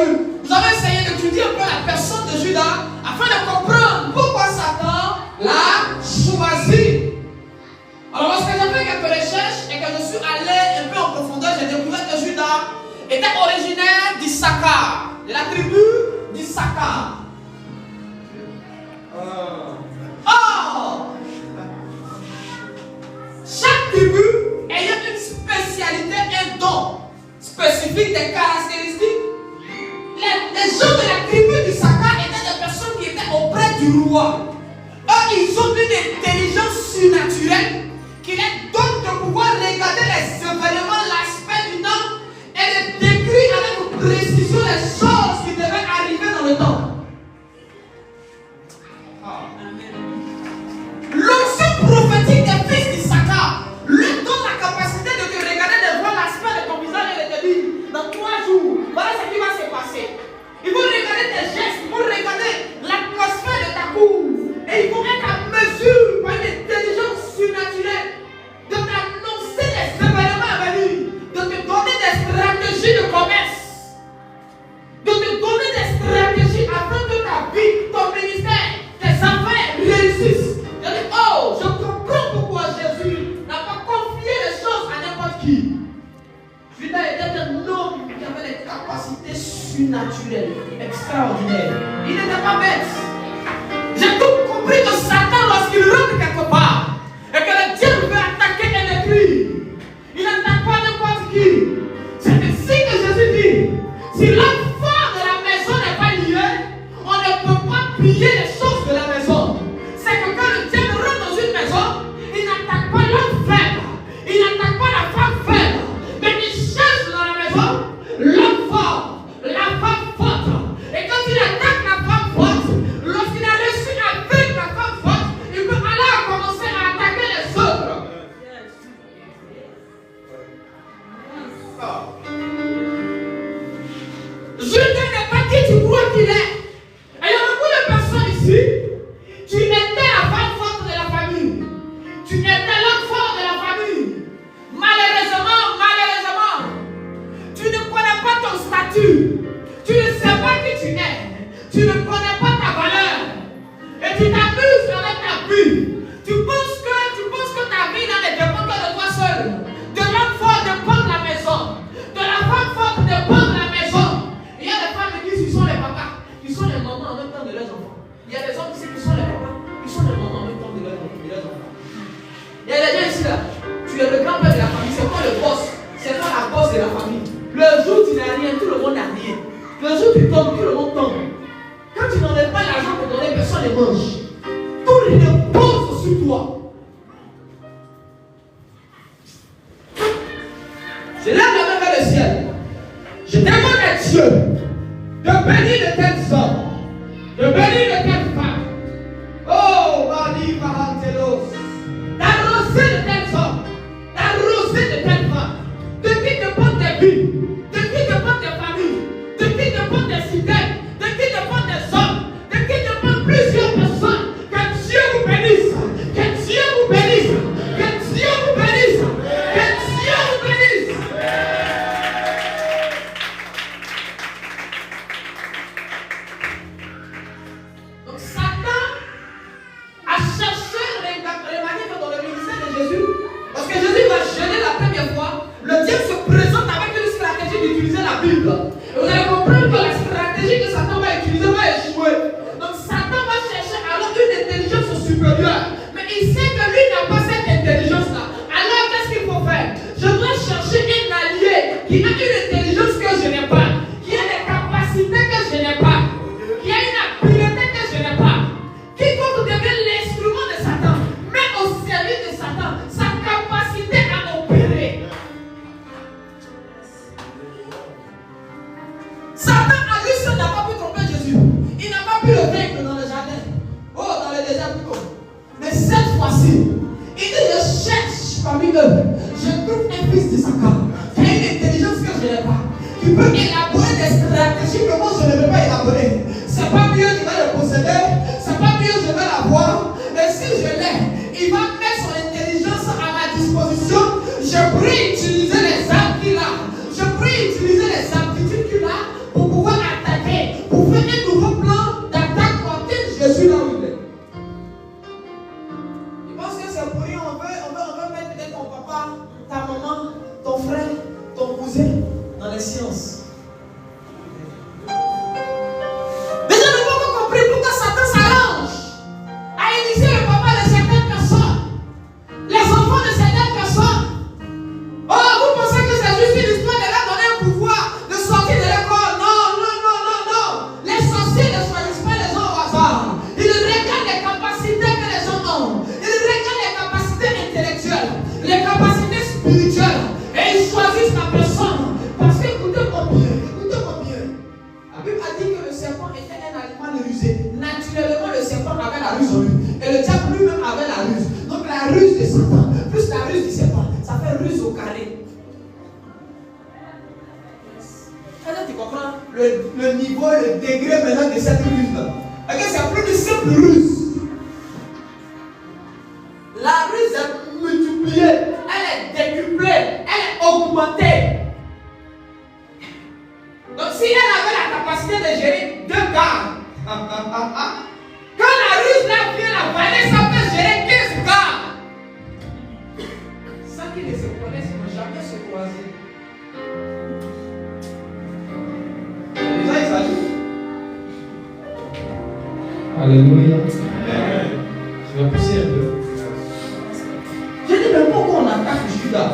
lu. Nous avons essayé d'étudier un peu la personne de Judas afin de comprendre pourquoi Satan l'a choisi. Alors lorsque j'ai fait quelques recherches et que je suis allé un peu en profondeur, j'ai découvert que Judas était originaire d'Issachar, de la tribu d'Issachar. Chaque tribu ayant une spécialité, un don spécifique, des caractéristiques. Les gens de la tribu d'Issachar étaient des personnes qui étaient auprès du roi. Eux, ils ont une intelligence surnaturelle qui les donne de pouvoir regarder les événements, l'aspect du temps et de décrire avec précision les choses qui devaient arriver dans le temps. L'onction prophétique des fils d'Issachar lui donne la capacité de te regarder, de voir l'aspect de ton visage et de te dire dans 3 jours, voilà ce qui va se passer. Ils vont regarder tes gestes, ils vont regarder l'atmosphère de ta cour et ils vont être à mesure par une intelligence surnaturelle de t'annoncer des événements à venir, de te donner des stratégies de commerce, de te donner des stratégies afin que ta vie, ton ministère, tes affaires réussissent. Je dis, oh, je comprends pourquoi Jésus n'a pas confié les choses à n'importe qui. Judas était un homme qui avait des capacités surnaturelles, extraordinaires. Il n'était pas bête. J'ai tout compris que Satan, lorsqu'il rentre quelque part, et que le diable veut attaquer et détruire, il n'attaque pas n'importe qui. C'est ainsi que Jésus dit, si l'enfant de la maison n'est pas lié, on ne peut pas piller les choses de la maison. C'est que quand le diable rentre dans une maison, il n'attaque pas l'homme faible, il n'attaque pas la femme faible, mais il cherche dans la maison l'homme fort, la femme forte. Et quand il attaque la femme forte, lorsqu'il a reçu avec la femme forte, il peut alors commencer à attaquer les autres. Judas n'est pas qui tu crois qu'il est. Et il y a beaucoup de personnes ici. Tu étais la femme forte de la famille. Tu étais l'homme fort de la famille. Malheureusement, tu ne connais pas ton statut. Tu ne sais pas qui tu es. Tu ne connais pas ta valeur. Et tu t'amuses avec ta vie. Tu penses que ta vie ne dépend que de toi seul. De l'homme fort dépend de la maison. De la femme forte dépend de la maison. Il y a des femmes qui sont les papas, qui sont les mamans en même temps de leurs enfants. Il y a des hommes ici qui sont les papas, qui sont les mamans en même temps de leurs enfants. Il y a des gens ici là, tu es le grand-père de la famille, c'est toi le boss, c'est toi la boss de la famille. Le jour où tu n'as rien, tout le monde n'a rien. Le jour où tu tombes, tout le monde tombe. Quand tu n'enlèves pas l'argent pour donner, personne ne mange. Tout repose sur toi. Je lève la main vers le ciel. Je demande à Dieu de bénir de tels hommes, de bénir de telles femmes. Oh, Mali Varantelos, d'arroser de tels hommes, d'arroser de telles femmes. De qui dépendent tes vies, de qui dépendent tes familles, de qui dépendent tes cités, de qui dépendent tes hommes, de qui dépendent plusieurs personnes. Que Dieu vous bénisse, que Dieu vous bénisse, que Dieu vous bénisse, que Dieu vous bénisse. Donc Satan a cherché remanier dans le ministère de Jésus. Parce que Jésus va jeûner la première fois. Le diable se présente avec une stratégie d'utiliser la Bible. Et vous allez comprendre que la stratégie que Satan va utiliser va échouer. Donc Satan va chercher alors une intelligence supérieure. Mais il sait que lui n'a pas cette intelligence-là. Alors qu'est-ce qu'il faut faire? Je dois chercher un allié qui a une intelligence que je n'ai pas, qui a des capacités que je n'ai pas, qui a une habileté que je n'ai pas. Quiconque devient l'instrument de Satan, mais au service de Satan, sa capacité à opérer. Satan à lui seul n'a pas pu tromper Jésus. Il n'a pas pu le vaincre dans le jardin. Oh, dans le désert plutôt. Mais cette fois-ci, il dit je cherche parmi eux. Je trouve un fils d'Issachar qui a une intelligence que je n'ai pas, qui peut élaborer des stratégies que moi je ne peux pas élaborer. C'est pas mieux qu'il va le posséder, c'est pas mieux je vais l'avoir, mais si je l'ai, il va mettre son intelligence à ma disposition. Je peux utiliser les armes qu'il a, je peux utiliser les aptitudes qu'il a pour pouvoir science. Les gens n'ont pas encore compris pourquoi Satan s'arrange à initier le papa de certaines personnes, les enfants de certaines personnes. Oh, vous pensez que c'est juste une histoire de leur donner un pouvoir de sortir de l'école? Non, non, non, non, non. Les sorciers ne choisissent pas les gens au hasard. Ils regardent les capacités que les gens ont. Ils regardent les capacités intellectuelles, les capacités spirituelles. Et ils choisissent la personne. Parce que, écoutez-moi bien. La Bible a dit que le serpent était un animal rusé. Naturellement, le serpent avait la ruse en lui. Et le diable lui-même avait la ruse. Donc la ruse de Satan, plus la ruse du serpent, ça fait ruse au carré. Est-ce que tu comprends le niveau, le degré maintenant de cette ruse-là? C'est plus de simple ruse. La ruse est multipliée, elle est décuplée, elle est augmentée. Donc si elle avait la capacité de gérer 2 gardes, quand la ruse là vient, la Vanessa peut gérer 15 gardes. Sans qu'ils ne se connaissent, ils n'ont jamais se croisé. Les gens, ils s'ajoutent. Alléluia. Je vais pousser un peu. Je dis, mais pourquoi on attaque Judas?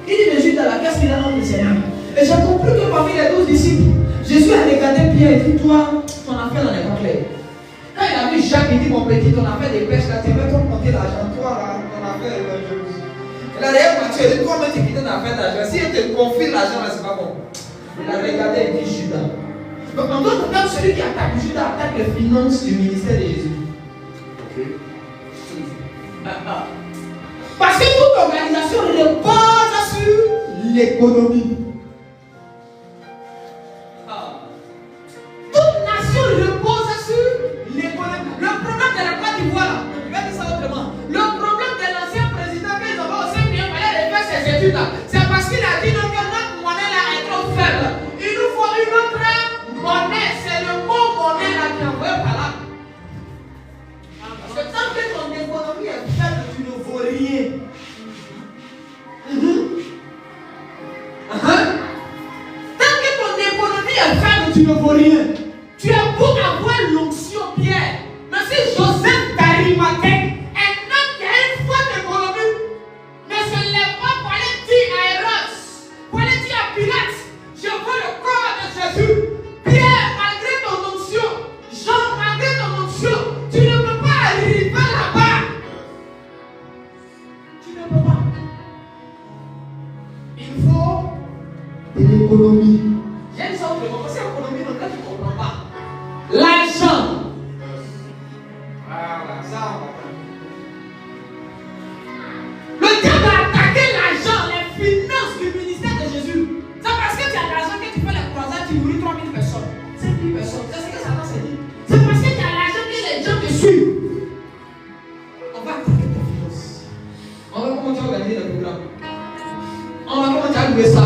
Il dit, mais Judas, là, qu'est-ce qu'il a dans le Seigneur? Et j'ai compris que parmi les 12 disciples, Jésus a regardé Pierre et dit, toi, ton affaire n'en est pas claire. Quand il a vu Jacques, il dit, mon petit, ton affaire des pêches, là, tu vas trop compter l'argent, toi, là, ton affaire est dangereuse. Et là, d'ailleurs, Matthieu, il dit, toi-même, tu quittes ton affaire d'argent. Si il te confie l'argent, là, c'est pas bon. Il a regardé et dit, Judas. Donc, en d'autres termes, celui qui attaque Judas attaque les finances du ministère de Jésus. Parce que toute organisation repose sur l'économie. Toute nation repose sur l'économie. Le problème de la Côte d'Ivoire, je vais dire ça autrement. Le problème de l'ancien président qu'ils ont aussi bien fallu faire ces études-là, c'est parce qu'il a dit donc que notre monnaie là est trop faible. Il nous faut une autre monnaie. C'est le mot monnaie là qui est envoyé par là. Parce que tant que ton économie est faible, tu ne vaux rien. Tant que ton économie est faible, tu ne vaux rien. Tu as beau avoir l'onction, Pierre. Mais si Joseph d'Arimathèque, un homme qui a une forte économie, ne se lève pas pour aller dire à Héros, pour aller dire à Pilate, je veux le corps de Jésus. Pierre, malgré ton onction, Jean, malgré ton onction, tu ne peux pas arriver là-bas. Tu ne peux pas. Il faut de l'économie. J'aime ça autrement, parce que l'économie, donc là, tu ne comprends pas. L'argent. Voilà, ça, on comprend. Le diable a attaqué l'argent, les finances du ministère de Jésus. C'est parce que tu as l'argent que tu fais les croisades, tu nourris 3000 personnes, 5000 personnes. C'est ce que Satan s'est dit. C'est parce que tu as l'argent que les gens te suivent. On va attaquer tes finances. On va comment tu as organisé le programme. On va comment tu as loué ça.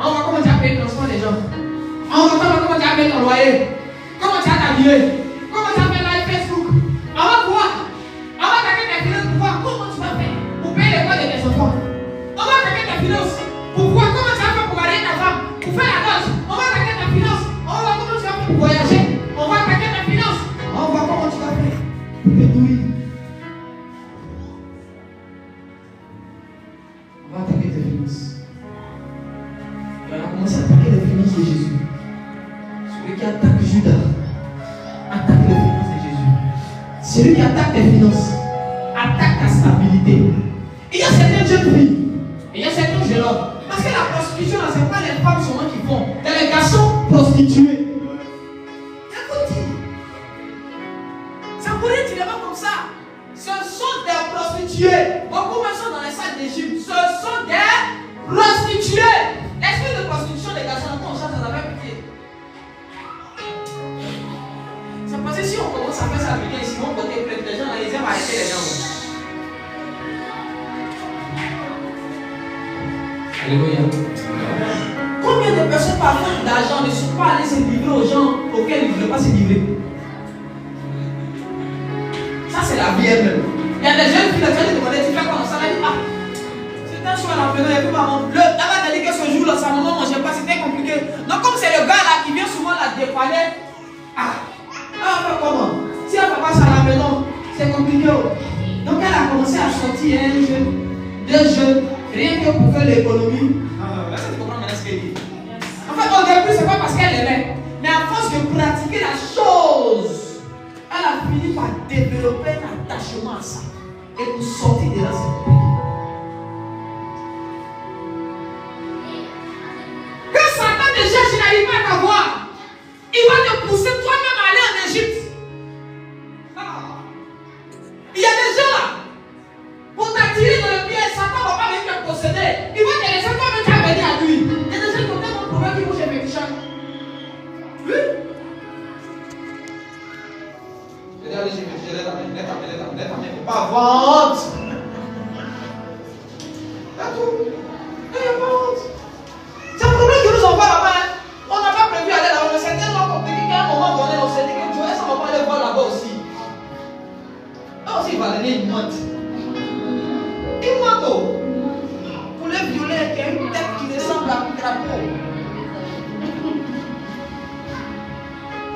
On va comment tu as payé le transport des gens. On va comment tu as payé ton loyer. Comment tu as t'habillé. Comment tu as fait live Facebook. On va voir. On va attaquer tes finances pour voir comment tu vas faire pour payer les codes de tes enfants. On va attaquer tes finances pour voir comment tu vas faire pour marier ta femme, pour faire la dot. On va attaquer tes finances. On va voir comment tu vas faire pour voyager. On va attaquer tes finances. On va voir comment tu vas faire pour te nourrir. On va attaquer tes finances. Et on a commencé à attaquer les finances de Jésus. Celui qui attaque Judas attaque les finances de Jésus. Celui qui attaque tes finances attaque ta stabilité. Il y a certaines jeunes filles, et il y a certains jeunes hommes. Parce que la prostitution, ce n'est pas les femmes seulement qui font, c'est les garçons prostitués. Écoute, ça pourrait être vraiment comme ça. Ce sont des prostituées. Beaucoup même sont dans les salles d'Égypte. Ce sont des prostituées. L'esprit de prostitution des garçons, on change, ça avait pitié. C'est parce que si on commence à faire ça avec ici, on va côté plein de gens, les aiment arrêter les gens. Alléluia. Combien de personnes par manque d'argent ne sont pas allées se livrer aux gens auxquels ils ne veulent pas se livrer? Ça, c'est la vie elle-même. Il y a des jeunes filles qui ont demandé, tu fais quoi? Ça va dire, ah, c'est un soir à la maison, et puis maman, là-bas, t'as dit que ce jour-là, sa maman ne mangeait pas, c'était des jeunes, rien que pour faire l'économie. Là, ça tu comprends maintenant ce qu'elle dit. En fait, au début, c'est pas parce qu'elle aimait, mais à force de pratiquer la chose, elle a fini par développer un attachement à ça et pour sortir de là, c'est compliqué. Quand Satan te cherche, il n'arrive pas à t'avoir. Il va te pousser toi-même à aller en Égypte. Il y a des gens là, pour t'attirer dans le piège, Satan ne va pas venir te posséder. Il va te laisser toi-même t'amener à lui. Il y a des gens qui ont tellement de problèmes qui vont chez Métichan. Oui. Je vais aller chez Métichan, laisse t'amener, pas vente. C'est tout. Il n'y a pas honte. C'est un problème que nous envoie là-bas. On n'a pas prévu aller là-bas, mais c'est tellement compliqué qu'à un moment donné, on s'est dit que Joël, ça ne va pas aller voir là-bas aussi. Là aussi, il va donner une monte. Une moto. Pour les violer, qui a une tête qui ressemble à un crapaud.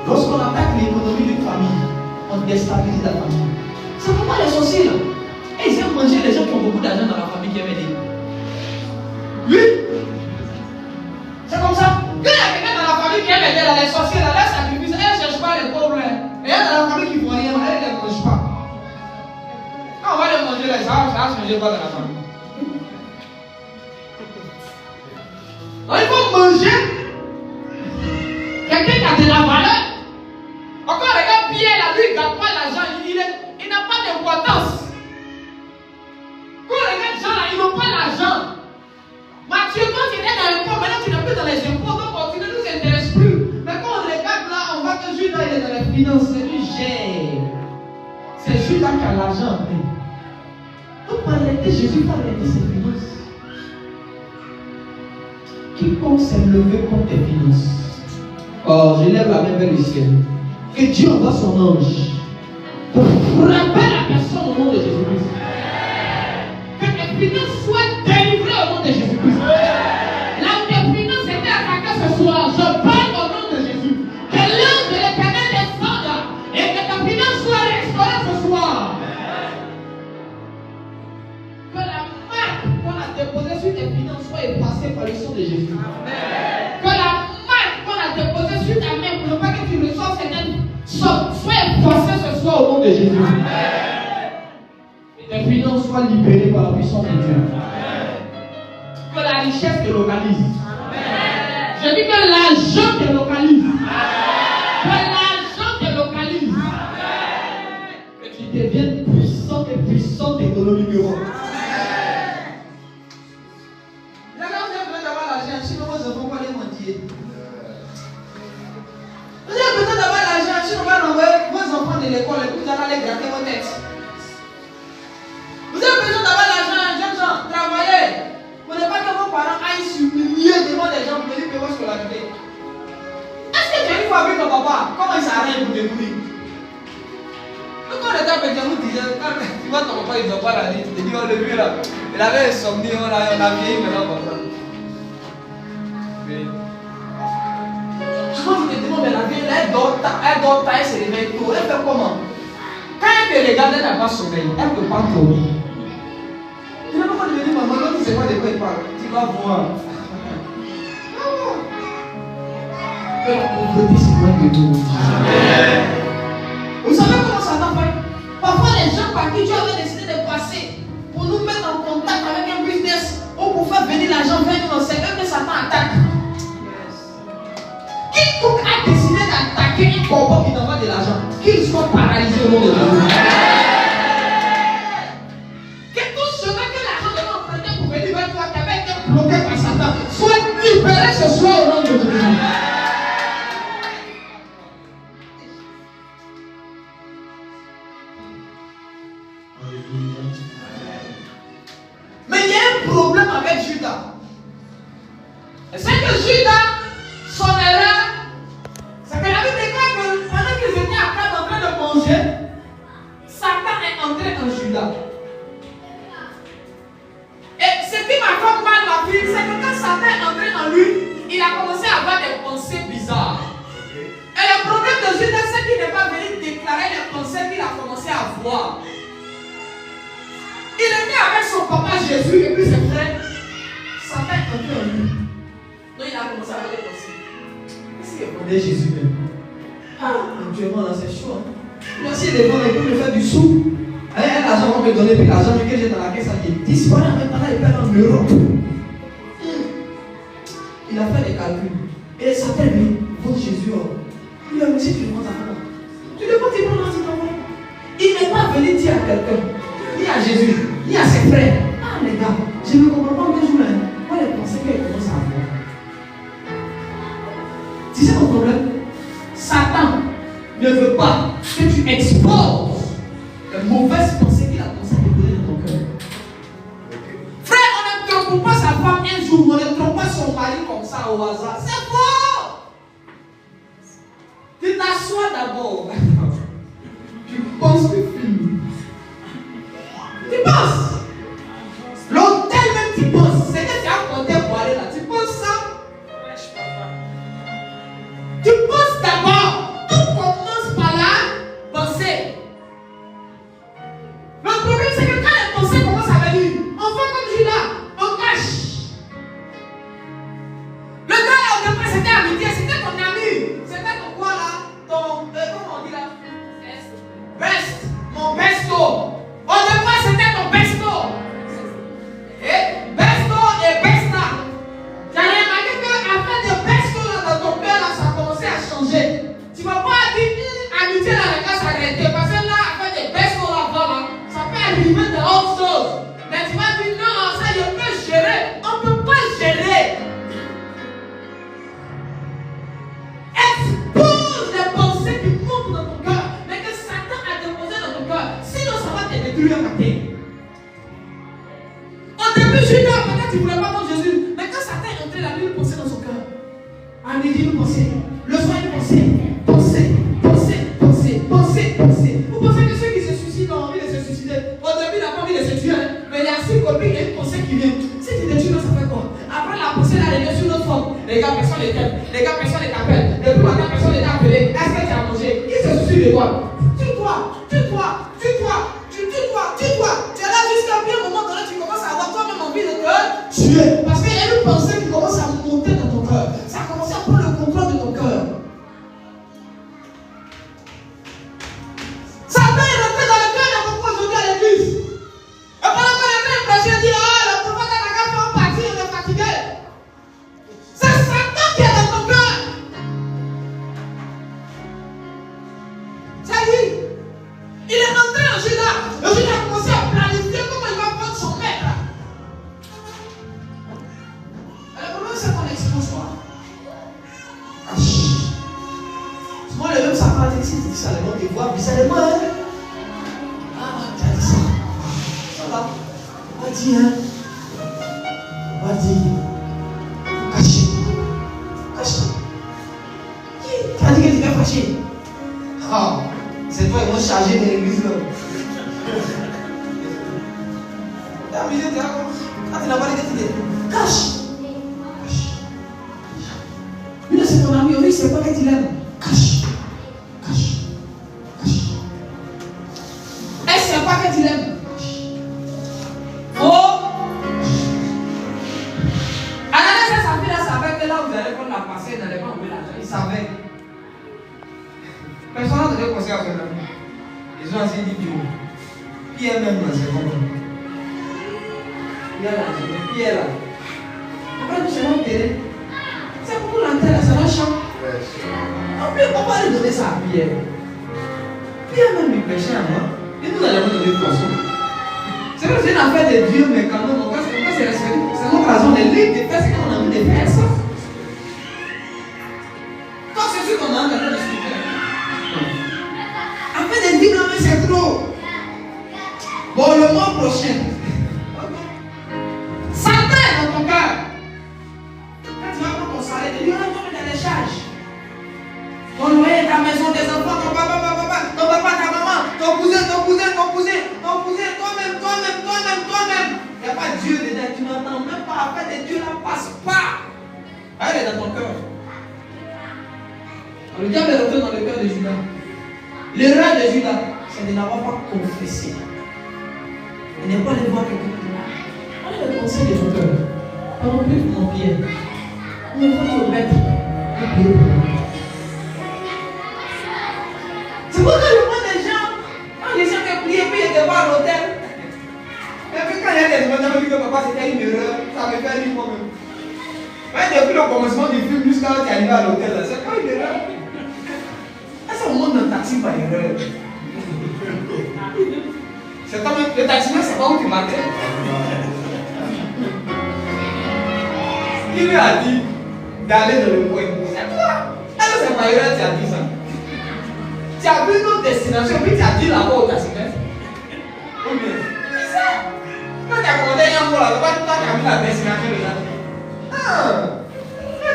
Lorsqu'on attaque l'économie d'une famille, on déstabilise la famille. C'est pourquoi les sorciers là. Et ils aiment manger les gens qui ont beaucoup d'argent dans la famille qui aiment aider. Oui. C'est comme ça. Quand il y a quelqu'un dans la famille qui aime aider les sorciers, là, elle sacrifie, elle ne cherche pas les pauvres. Et il y a dans la famille qui ne font rien, elle ne les mange pas. Quand on va les manger, ça va changer quoi dans la famille. Donc il faut manger quelqu'un qui a de la valeur. Encore regarde Pierre, là, lui, il ne garde pas l'argent, il n'a pas d'importance. Quand on regarde Jean, là, ils n'ont pas l'argent. Mathieu, quand tu étais dans les impôts, maintenant tu n'es plus dans les impôts, donc tu ne nous intéresse plus. Mais quand on regarde là, on voit que Judas il est dans les finances, c'est lui gère. C'est Judas qui a l'argent après. Donc en réalité, Jésus parle de ses finances. Quiconque s'est levé contre tes finances. Oh, je lève la main vers le ciel. Que Dieu envoie son ange pour frapper la personne au nom de Jésus-Christ. Que tes finances soient délivrées au nom de Jésus-Christ. Là où tes finances étaient attaquées ce soir, je parle au nom de Jésus. Que l'ange de l'Éternel descende et que ta finance soit restaurée ce soir. Que la marque qu'on a déposée sur tes finances soit effacée par le sang de Jésus. Que la marque qu'on a déposée sur ta main pour ne pas que tu reçoives certaines sommes soit effacée ce soir au nom de Jésus. Et tes finances soient libérées par la puissance de Dieu. Que la richesse te localise. Je dis que l'argent te localise. Que l'argent te localise. Que tu deviennes puissante et puissante économiquement. Vous avez besoin d'avoir l'argent, sinon vos enfants vont aller mendier. Vous avez besoin d'avoir l'argent, sinon on va envoyer vos enfants de l'école et vous allez aller gratter vos têtes. Vous avez besoin d'avoir l'argent, jeunes gens, travailler. Vous n'avez pas que vos parents aillent s'humilier devant des gens pour venir payer votre scolarité. Est-ce que tu as une fois vu ton papa, comment il s'arrête pour te nourrir? Quand on était petit, on nous disait, quand tu vois ton papa, il ne doit pas la liste. Tu te dis, on l'a vu là. Il avait insomnie, on a vieilli maintenant comme ça. Oui. Souvent, tu te demandes, mais la vieille, elle dort tard, elle se réveille tôt. Elle fait comment? Quand elle te regarde, elle n'a pas sommeil. Elle ne peut pas dormir. Tu n'as pas devenir maman, donc tu ne sais pas de quoi il parle. Tu vas voir. Que la pauvreté s'éloigne de nous. Vous savez comment Satan fait? Parfois, les gens par qui Dieu avait décidé de passer pour nous mettre en contact avec un business ou pour faire venir l'argent vers nous, c'est eux que Satan attaque. Quiconque a décidé d'attaquer un corbeau qui t'envoie de l'argent, qu'il soit paralysé au nom de Jésus. Que tout chemin que l'argent devait emprunter pour venir vers toi, qui avait été bloqué par Satan, soit libéré ce soir au nom de Jésus. Mais il y a un problème avec Judas. C'est que Judas, son erreur, c'est que la Bible déclare que pendant qu'ils étaient à table en train de manger, Satan est entré en Judas. Et ce qui m'a fait mal la vie, c'est que quand Satan est entré en lui, il a commencé à avoir des pensées bizarres. Et le problème de Judas, c'est qu'il n'est pas venu déclarer les pensées qu'il a commencé à voir. Il est né avec son papa Jésus et puis ses frères. Satan est un peu en lui. Donc il a commencé à avoir des pensées. Qu'est-ce qu'il connaît Jésus même? Ah, actuellement là c'est chaud. Hein? Moi si les gens peuvent me faire du sou. Avec l'argent on me donner, puis l'argent que j'ai dans la caisse, il disparaît en même temps, il perd en Europe. Il a fait des calculs. Et Satan lui, votre Jésus, il a dit si tu demandes à moi. Tu ne peux pas te prendre dans cet endroit. Il n'est pas venu dire à quelqu'un, ni à Jésus, ni à ses frères. Ah les gars, je ne comprends pas un jour, moi les pensées qu'elle commence à avoir. Tu sais mon problème? Satan ne veut pas que tu exposes les mauvaises pensées qu'il a commencé à déposer dans ton cœur. Frère, on ne trompe pas sa femme un jour, on ne trompe pas son mari comme ça au hasard. C'est faux! Tu t'assois d'abord. Tu penses le film. Tu penses. L'hôtel même tu penses. C'est que tu as compté pour aller là. Tu penses ça? Tu penses d'abord. Tout commence par la pensée. Le problème c'est que quand les pensées commencent à venir, on fait comme Judas, on cache. Le gars là au départ c'était amitié, c'était ton ami. C'était ton quoi là? Ton, comment on dit là? Best, mon besto. Au départ c'était ton besto. Et besto et besta. J'avais remarqué qu'après de besto là dans ton cœur là, ça a commencé à changer. Tu ne vas pas dire amitié là, les gars s'arrêter. Parce que là, après des besto là-bas là, ça peut arriver de autre chose. Mais tu vas dire non, ça je peux gérer. On ne peut pas gérer. Expose les pensées qui montent dans ton cœur, mais que Satan a déposé dans ton cœur. Sinon, ça va te détruire matin. Au début, Judas, peut-être qu'il ne voulait pas prendre Jésus. Mais quand Satan est entré, la nuit, il pensait dans son cœur. À midi, il pensait. Le soir, il pensait. Pensez. Vous pensez que ceux qui se suicident ont envie de se suicider? Au début, il n'a pas envie de se tuer. Mais il y a 6 copines, il y a une pensée qui vient. Si tu te tues, ça fait quoi? Après, la pensée, là, elle est sur notre forme. Les gars, personne ne t'aime. Les gars, personne ne t'appelle. Depuis maintenant, personne ne t'a appelé. Est-ce que tu as mangé? Qui se suicide de toi? Tue-toi. Tu es là jusqu'à un moment donné, tu commences à avoir toi-même envie de te tuer. Parce qu'il y a une pensée qui commence à monter dans ton cœur. Ça a commencé à prendre le contrôle de ton cœur. Satan est rentré dans le cœur de beaucoup aujourd'hui à l'église. Et pendant que les gens prêchaient, disent le prophète n'a qu'à faire partie, on est fatigué. C'est Satan qui est dans ton cœur. C'est lui. Il est rentré en Judas. Le Judas a commencé à planifier comment il va prendre son maître. Et le problème c'est qu'on expose quoi? Moi le même Satan dit si tu dis ça, les gens te voient bizarrement. Ah, tu as dit ça. Ça va? On va dire, hein? On va dire. Caché. Qui a dit que tu t'es fâché? Ah, c'est toi, ils vont charger de l'église là. Quand tu n'as pas dit que tu t'es cache. Lui, c'est ton ami, lui, c'est pas que tu l'aimes. Cache. Est-ce que c'est pas que tu l'aimes? Oh! Ananias, sa fille là savait que là où vous allez prendre la passée, vous n'allez pas enlever l'argent. Il savait. Personne n'a donné conseil à son ami. Ils ont assez dit du mot. Pierre même là, c'est bon. Pierre là, Pierre là. Après tout, c'est mon terrain. C'est pour l'entrée là, c'est un champ. En plus, on va lui donner ça à Pierre. Pierre même il prêchait à moi. Et nous allons donner de poisson. C'est vrai que c'est une affaire de Dieu, mais quand même, c'est respecté. C'est notre raison de lire, de faire ce qu'on a envie de faire ça. Quand c'est ce qu'on a envie de discuter. Après de dire non, mais c'est trop. Bon, le mois prochain, Satan est dans ton cœur. Quand tu vas prendre ton salaire, tu dis on a des charges. Ton loyer, ta maison, tes enfants, ton papa, ta maman, ton cousin, toi-même. Il n'y a pas Dieu dedans, tu n'entends même pas. Après, Dieu là passe pas. Elle est dans ton cœur. Le diable est rentré dans le cœur de Judas. L'erreur de Judas, c'est de n'avoir pas confessé. Il n'est pas allé voir quelqu'un. On est le conseil de ton cœur. Pardon, prie pour mon pied. Mais votre maître, priez pour moi. C'est pourquoi je vois des gens qui priaient, puis ils étaient pas à l'hôtel. Et puis quand il y a des gens qui disent que papa c'était une erreur, ça me fait rire moi-même. Mais depuis le commencement du film jusqu'à quand tu es arrivé à l'hôtel, c'est pas une erreur. Est-ce qu'on monte dans le taxi par erreur? C'est quand même, le taximan, c'est pas où tu marchais. Il lui a dit d'aller dans le coin. C'est toi. Alors c'est pas erreur, tu as dit ça. Tu as vu notre destination, puis tu as dit là-bas au taximan. Ou bien, c'est ça. Quand tu as commandé un mot là, tu as mis la destination de là. Ah.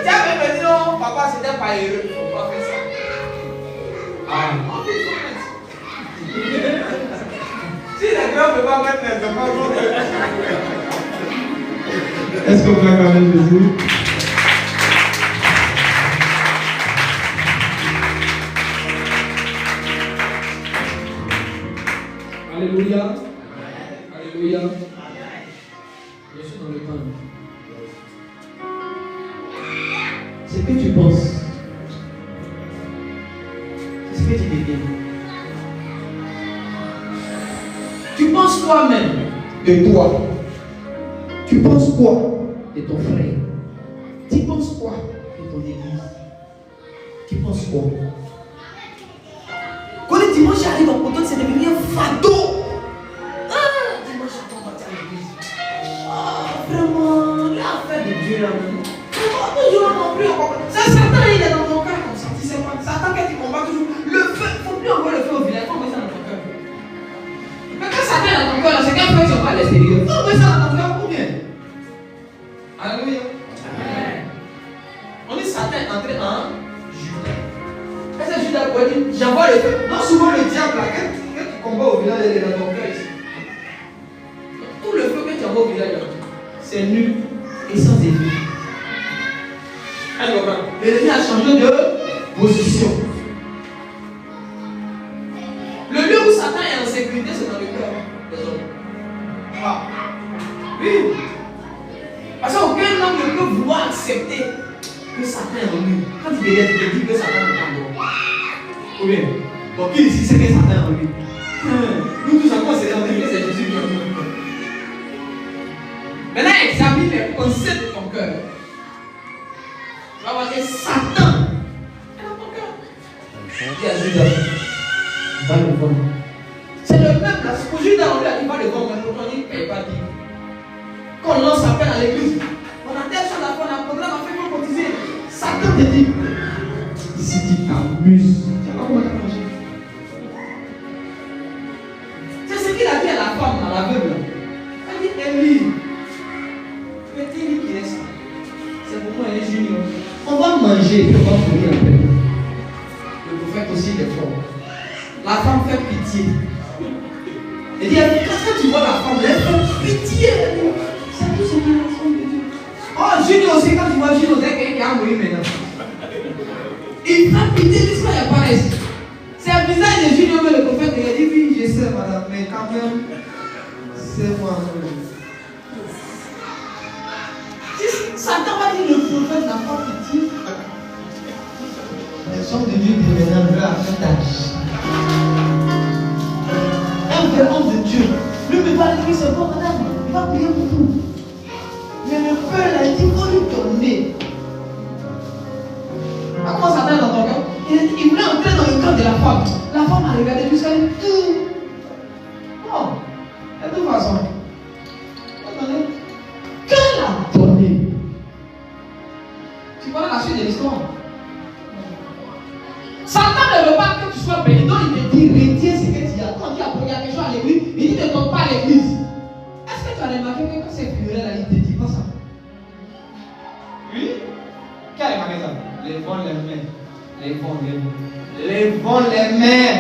Tu as même dit non, papa, c'était pas erreur. Il ne faut pas faire ça. Ah, on fait ça. Si les gars ne peuvent pas mettre les enfants, est-ce qu'on peut acclamer Jésus? Alléluia. Alléluia. Je suis dans le temps. Ce que tu penses, c'est ce que tu deviens. Tu penses toi-même de toi. Tu penses quoi de ton frère? Tu penses quoi de ton église? Tu penses quoi? Quand le dimanche arrive en poteau, c'est devenu un fardeau. Dimanche, on va à l'église. Vraiment, l'affaire de Dieu là-même. Toujours non plus. Ça, Satan, il est dans ton cœur comme ça. Tu sais pas. Satan, quand il combat toujours, le feu, il ne faut plus envoyer le feu au village. Il faut envoyer ça dans ton cœur. Mais quand Satan est dans ton cœur, c'est qu'un feu qui n'est pas à l'extérieur. Il faut envoyer ça dans ton cœur pour bien. Alléluia. On dit Satan est entré en Judas. Quand c'est Judas qui dit j'envoie le feu. Non, souvent le diable, là, quand tu combats au village, il est dans ton cœur ici. Tout le feu que tu envoies au village, c'est nul et sans effet. L'ennemi a changé de position. Le lieu où Satan est en sécurité, c'est dans le cœur des hommes. Ah. Oui. Parce qu'aucun homme ne peut vouloir accepter que Satan est en lui. Quand il est, tu te dis que Satan est en lui. Ou bien, bon, qui ici sait que Satan est en lui? Nous tous encore, c'est en lui que c'est Jésus qui est en nous. Maintenant, examine les pensées de ton cœur. Tu vas voir que Satan est dans ton cœur. Dis à Judas, va le vendre. C'est le même là. Pour Judas, on lui a dit va le vendre, mais pourtant il ne paye pas dire. Quand on lance appel à l'église, on a telle chose à faire, on a un programme à faire pour cotiser. Satan te dit, si tu t'amuses, tu vas pas comment t'arranger. C'est ce qu'il a dit à la femme, à l'aveugle. Elle dit, Élie, petit Élie qui est ça. C'est pour moi, elle est junior. On va manger et on va mourir après. Le prophète aussi est fort. La femme fait pitié. Elle dit, quand tu vois la femme, elle fait pitié. C'est tout ce qu'il a fait de Dieu. Oh, Junior aussi, quand tu vois Junior, c'est quelqu'un qui a mouru maintenant. Il fait pitié jusqu'à il n'y a pas reste. C'est un visage de Junior, mais le prophète il a dit, oui, je sais, madame, mais quand même, c'est moi. Satan va dire le prophète n'a pas pitié. Les hommes de Dieu deviennent un avantage. Un vrai homme de Dieu. Lui ne va lui c'est bon, madame, il va prier pour vous. Mais le peuple a dit qu'il faut lui donner. Comment Satan est dans ton cœur? Il voulait entrer dans le cœur de la femme. La femme a regardé jusqu'à lui. Oh, de toute façon. Attendez. Qu'elle a donné. Tu connais la suite de l'histoire? Satan ne veut pas que tu sois béni, donc il te dit retiens ce que tu as. Quand tu as posé quelque chose à l'église, il dit ne toque pas à l'église. Est-ce que tu as remarqué que quand c'est curé là, il te dit pas ça? Oui? Qui a remarqué ça? Lèvons les mains. Lèvons les mains. Lèvons les mains.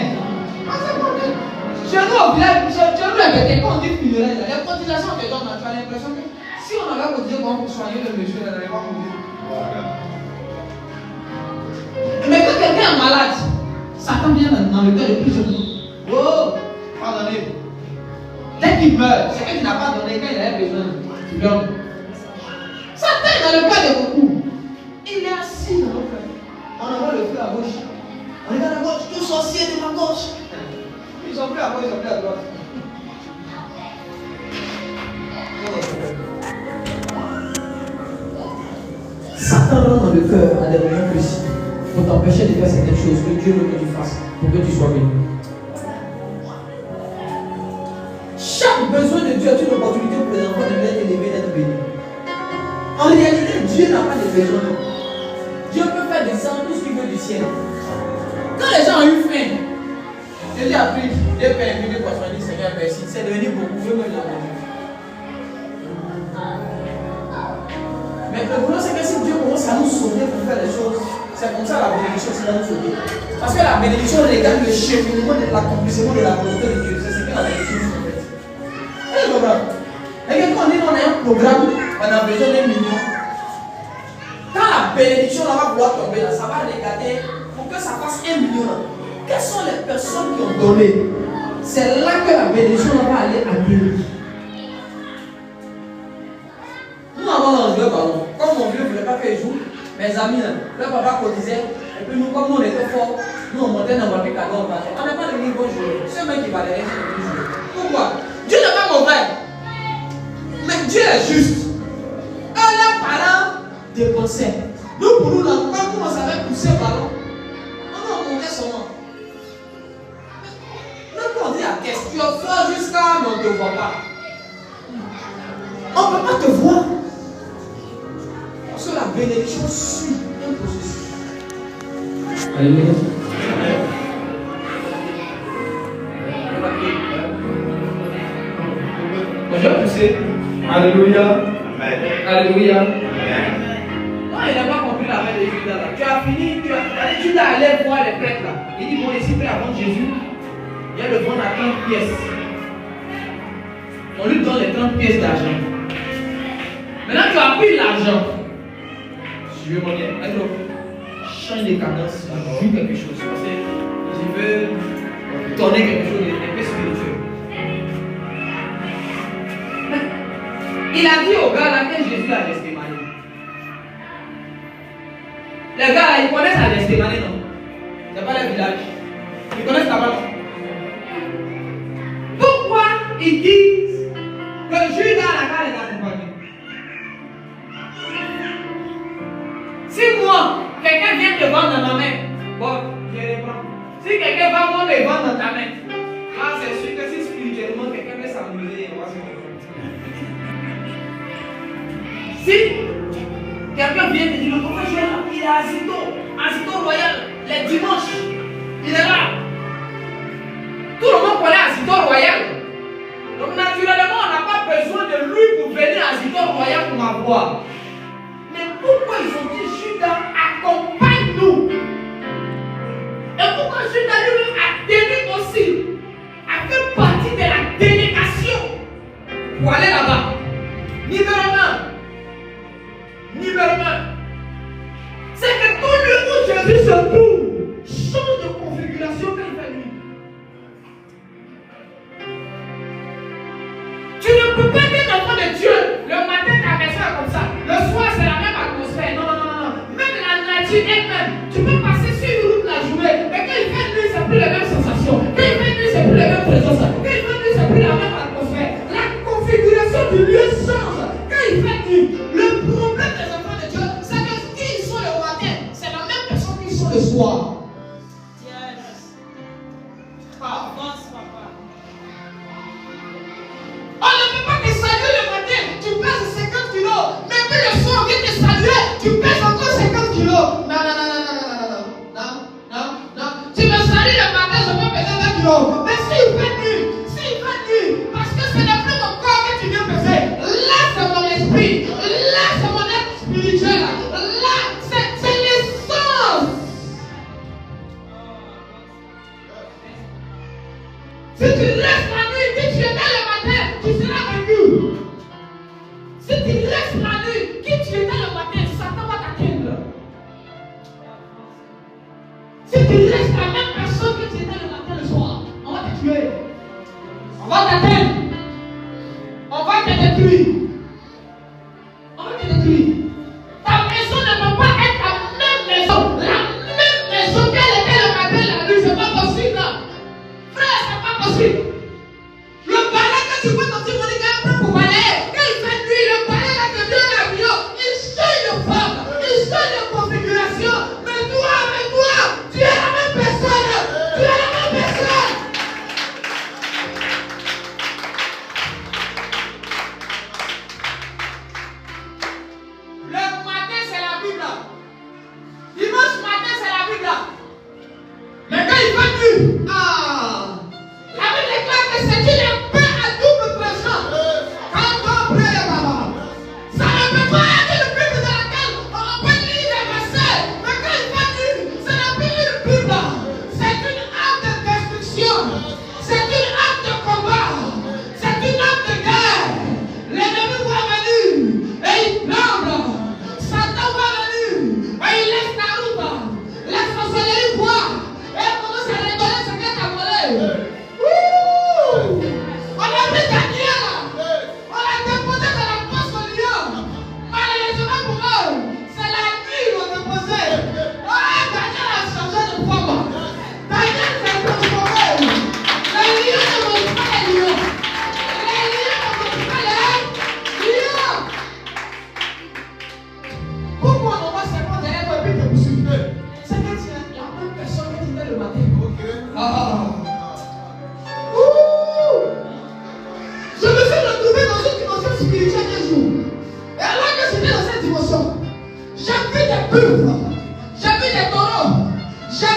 Chez nous au village, chez nous quand on dit funérailles, les cotisations te donnent, tu as l'impression que si on avait cotisé pour soigner le monsieur, elle n'allait pas mourir. Mais quand quelqu'un est malade, Satan vient dans le cœur de plusieurs. Oh, pardonnez. Dès qu'il meurs, c'est que tu n'as pas donné quand il avait besoin. Tu donnes. Satan est dans le cœur de beaucoup. Il est assis dans le cœur. On envoie le feu à gauche. On regarde à gauche, tout sorcier de ma gauche. Ils sont plus à gauche, ils sont plus à droite. Satan rentre dans le cœur à des moments précis pour t'empêcher de faire certaines choses que Dieu veut que tu fasses pour que tu sois béni. Chaque besoin de Dieu est une opportunité pour les enfants de l'être élevé, d'être bénis. En réalité, Dieu n'a pas de besoin. Dieu peut faire descendre tout ce qu'il veut du ciel. Quand les gens ont eu faim, Jésus a pris des pains et des poissons et dit Seigneur, merci. C'est devenu beaucoup, je me l'ai rendu. Mais le problème, c'est que si Dieu commence à nous sauver pour faire les choses, c'est comme ça la bénédiction sera nous sauver. Parce que la bénédiction regarde le cheminement de l'accomplissement de la volonté de Dieu. C'est ce que la bénédiction nous fait. Et le programme. Et quand on dit qu'on a un programme, on a besoin d'un million. Quand la bénédiction va pouvoir tomber, là, ça va regarder pour que ça fasse 1 million. Quelles sont les personnes qui ont donné? C'est là que la bénédiction va aller acquérir. Nous avons joué ballon. Comme mon vieux ne voulait pas que je joue, mes amis, leur papa cotisait. Et puis nous, comme nous on était forts, nous on montait dans notre cadeau. On n'est pas devenu bons joueurs. C'est eux qui valaient, c'est devenu joueur. Pourquoi? Dieu n'est pas mauvais. Mais Dieu est juste. Un les parents dépensaient. Nous, pour nous, là, quand on savait pousser le ballon, on montait son nom. Même quand on dit à qu'est-ce que tu as fait jusqu'à, mais on ne te voit pas. On ne peut pas te voir. Parce que la bénédiction suit un processus. Alléluia. Je vais pousser. Alléluia. Amen. Alléluia. Amen. Non, il n'a pas compris la main de Judas là. Tu as fini, Judas allait voir les prêtres là. Il dit bon, ici, prêt avant Jésus, il y a le vendre à 30 pièces. On lui donne les 30 pièces d'argent. Maintenant, tu as pris l'argent. Je veux mon bien. Change de cadence, joue quelque chose. Parce que je veux donner quelque chose de peu spirituel. Il a dit au gars là que Jésus a Gethsémani. Les gars là, ils connaissent la Gethsémani, non? C'est pas le village. Ils connaissent là-bas, non? Pourquoi ils disent que Judas a la gare les accompagner? Si moi, quelqu'un vient te vendre dans ma main, bon, je les prends. Si quelqu'un va me vendre dans ta main, là c'est sûr que si spirituellement quelqu'un veut s'amuser, on va se faire. Si quelqu'un vient te dire, le prophète il est à Azito Royal, les dimanches, il est là. Tout le monde connaît Azito Royal. Donc naturellement, on n'a pas besoin de lui pour venir à Azito Royal pour m'avoir. Mais pourquoi ils ont dit Judas accompagne-nous? Et pourquoi Judas lui a donné aussi, a fait partie de la délégation pour aller là-bas? Numéro 1. C'est que tout lieu où Jésus se trouve change de configuration quand il fait nuit. Tu ne peux pas être enfant de Dieu. Le matin, ta maison est comme ça. Le soir, c'est la même atmosphère. Non. Même la nature elle-même. Tu peux passer sur une route la journée. Mais quand il fait nuit, c'est plus les mêmes sensations. Quand il fait nuit, c'est plus les mêmes présences. Quand il fait nuit, c'est plus la même atmosphère. La configuration du lieu change. Quand il fait nuit, le problème des enfants de Dieu, c'est que qui ils sont le matin, c'est la même personne qui sont le soir. On ne peut pas te saluer le matin, tu pèses 50 kilos. Mais puis le soir, on vient te saluer, tu pèses encore 50 kilos. Non. Tu me salues le matin, je peux peser 20 kilos. Mais s'il fait nuit, parce que ce n'est plus mon corps que tu viens peser. Là, c'est mon esprit. Là, c'est mon être spirituel. Là, c'est l'essence. Si tu laisses la nuit, si tu es dans le matin, tu seras vaincu. Si tu laisses la nuit, qui tu es dans le matin, Satan va t'atteindre. Si tu laisses la même personne que tu es dans le matin, le soir, on va te tuer. On va t'atteindre.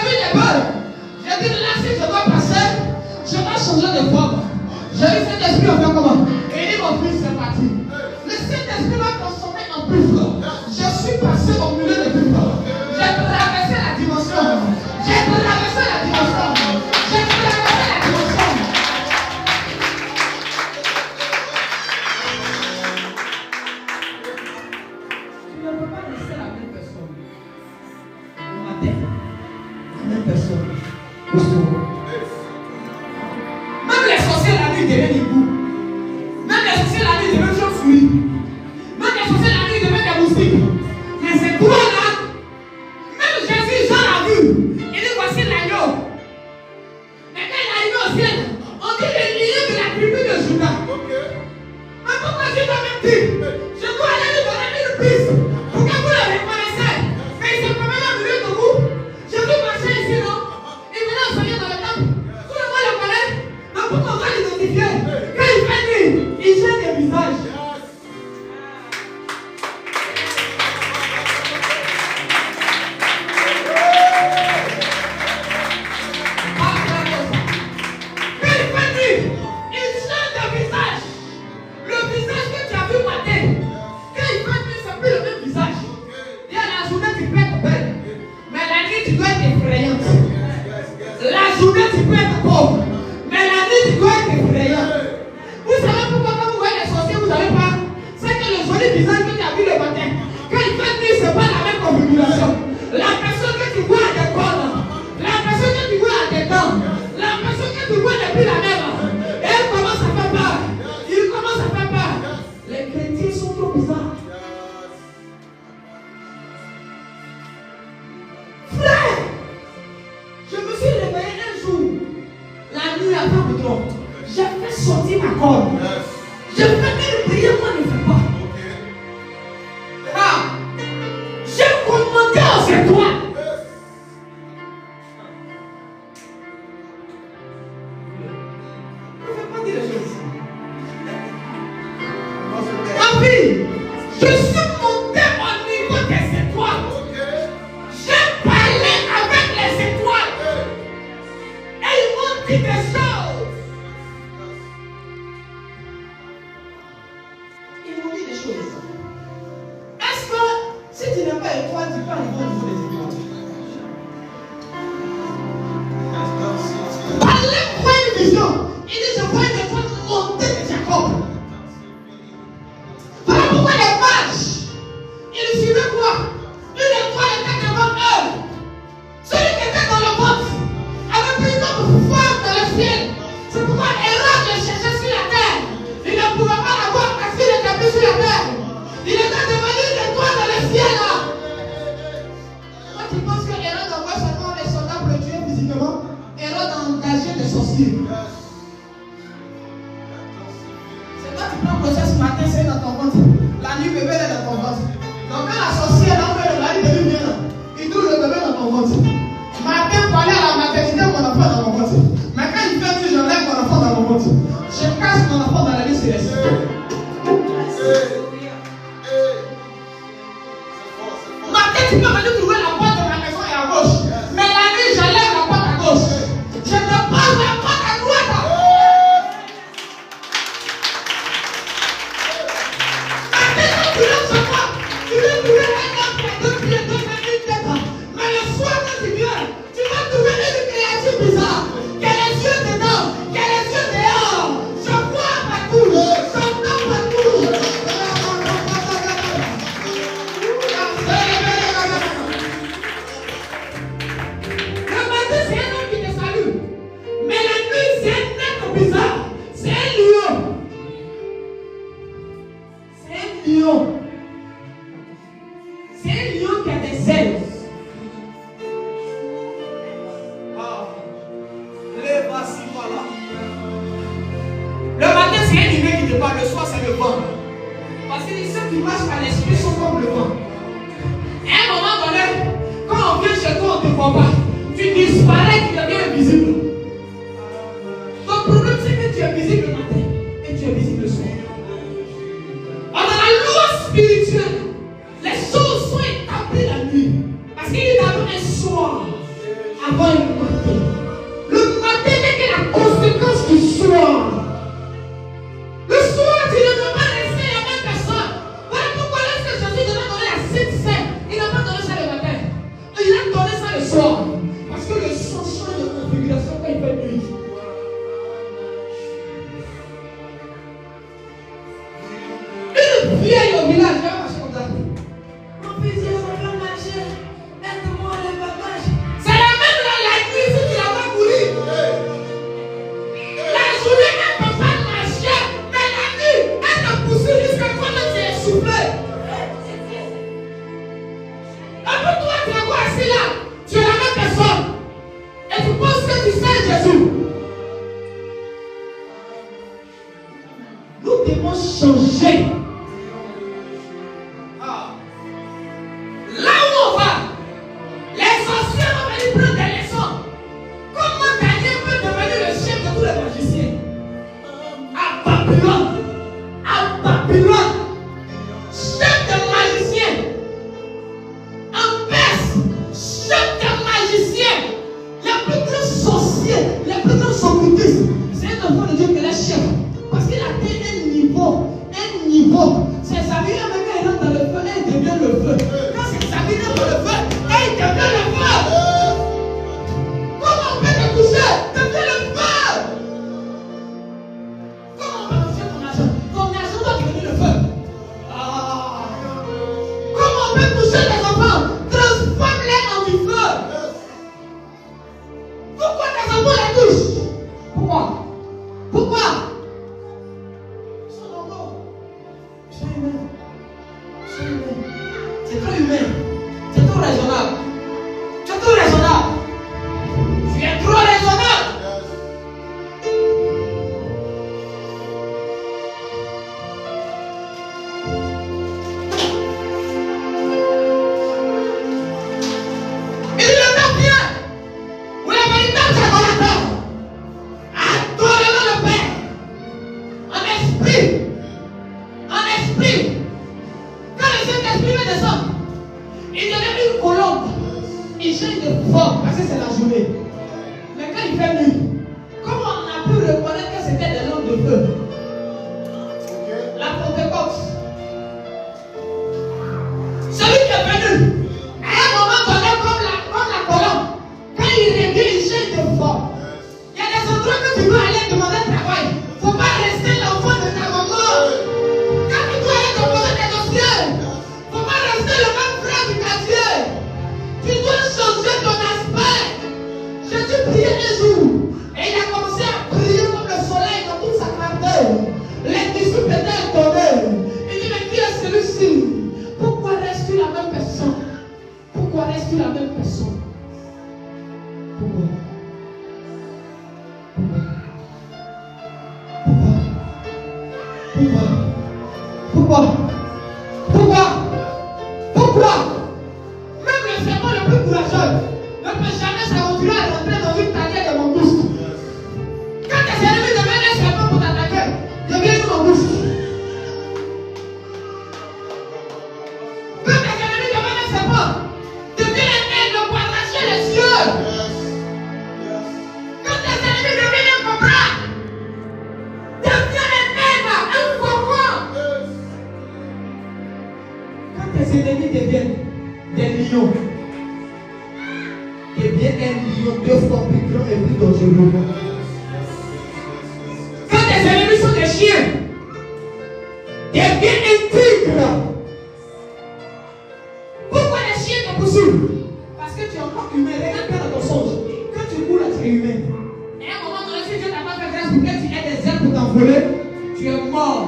vu des balles. J'ai dit là, si je dois passer, je dois changer de forme. J'ai dit cet esprit, on fait comment? Et il dit mon fils, c'est parti. Le Saint-Esprit m'a transformé en buffle. Je suis passé au milieu des buffles. J'ai traversé la dimension. J'ai traversé la dimension. J'ai traversé la dimension. Tu ne peux pas laisser la même personne. Au matin, la même personne. Au soir. Même les sorciers la nuit deviennent hiboux. Même les sorciers la nuit deviennent chauves-souris. Même les sorciers la nuit deviennent des moustiques. Mais c'est toi là. Même Jésus, Jean l'a vu. Il dit voici l'agneau. Mais quand il est arrivé au ciel, on dit le lion de la tribu de Judas. Mais pourquoi Dieu t'a même dit? Je dois aller lui donner une piste pour que vous le reconnaissiez. Mais il s'est promené au milieu de vous. Je veux marcher ici, non? Il venait enseigner dans le temple. Tout le monde le connaît. Mais pourquoi on va l'identifier? Quand il fait nuit, il jette des visages. Les choses sont établies la nuit. Parce qu'il est dans un soir. avant le matin. Le matin n'est que la conséquence du soir. Le soir, tu ne peux pas rester la même personne. Voilà pourquoi lorsque Jésus devait donner la Sainte Seine, il n'a pas donné ça le matin. Il a donné ça le soir. Parce que le sang change de configuration quand il fait nuit. Une vieille au village, elle va marcher comme ça. Mon fils, on va marcher. Aide-moi le bagage. C'est la même là, la nuit, si tu l'as pas voulu. La journée, elle ne peut pas marcher. Mais la nuit, elle te pousse jusqu'à quand tu es soufflé. Un peu toi, tu es quoi assis là? Tu es la même personne. Et tu penses que tu sais Jésus. Nous devons changer. Là où on va, les sorciers vont venir prendre des leçons. Comment Daniel peut devenir le chef de tous les magiciens? À Babylone. À Babylone. Chef de magiciens. En Perse, chef de magiciens. Les plus grands sorciers, les plus grands occultistes. C'est un enfant de Dieu qui est chef. Parce qu'il a atteint un niveau. C'est Samuel même quand il rentre dans le feu, il devient le feu. Quand c'est Samuel dans le feu, il devient le feu. Comment on peut te toucher? Devient le feu. Comment on peut toucher ton argent? Ton argent doit devenir le feu. Comment on peut toucher tes enfants? Transforme-les en du feu. Pourquoi tes enfants les touchent? Pourquoi? C'est trop humain. C'est trop raisonnable. Tu es trop raisonnable. Tu es trop raisonnable. Il le fait bien. Vous la véritable adorateur. Adorez-le le Père. En esprit. Quand le Saint-Esprit me descend, il devient une colombe. Il change de forme parce que c'est la journée. Mais quand il fait nuit, comment on a pu reconnaître que c'était des lampes de feu? La Pentecôte. Celui qui est venu, à un moment donné, comme la colombe, quand il revient, il change de forme. Il y a des endroits que tu veux aller demander travail. Il ne faut pas rester l'enfant de ta maman. Quand tu dois aller demander tes dossiers, il ne faut pas rester le même frère du quartier. Tu dois changer ton aspect. Jésus priait un jour et il a commencé à briller comme le soleil dans toute sa grandeur. Les disciples étaient étonnés. Il dit, mais qui est celui-ci? Pourquoi restes-tu la même personne? Pourquoi restes-tu la même personne? Pourquoi? Même le serpent le plus courageux ne peut jamais s'aventurer à rentrer dans une tanière de mangouste. Quand tes ennemis deviennent un serpent pour t'attaquer, deviennent une mangouste. Quand tes ennemis deviennent un serpent, deviennent un aigle pour arracher les cieux. Quand tes ennemis deviennent un cobra, deviennent un aigle, un cobra. Quand tes ennemis deviennent des lions, deviennent un lion 2 fois plus grand et plus dangereux. Quand tes ennemis sont des chiens, deviennent un tigre. Pourquoi les chiens te poursuivent? Parce que tu es encore humain. Regarde bien dans ton songe. Quand tu cours là, tu es humain. Et à un moment donné, si Dieu n'a pas fait grâce pour que tu aies des ailes pour t'envoler, tu es mort.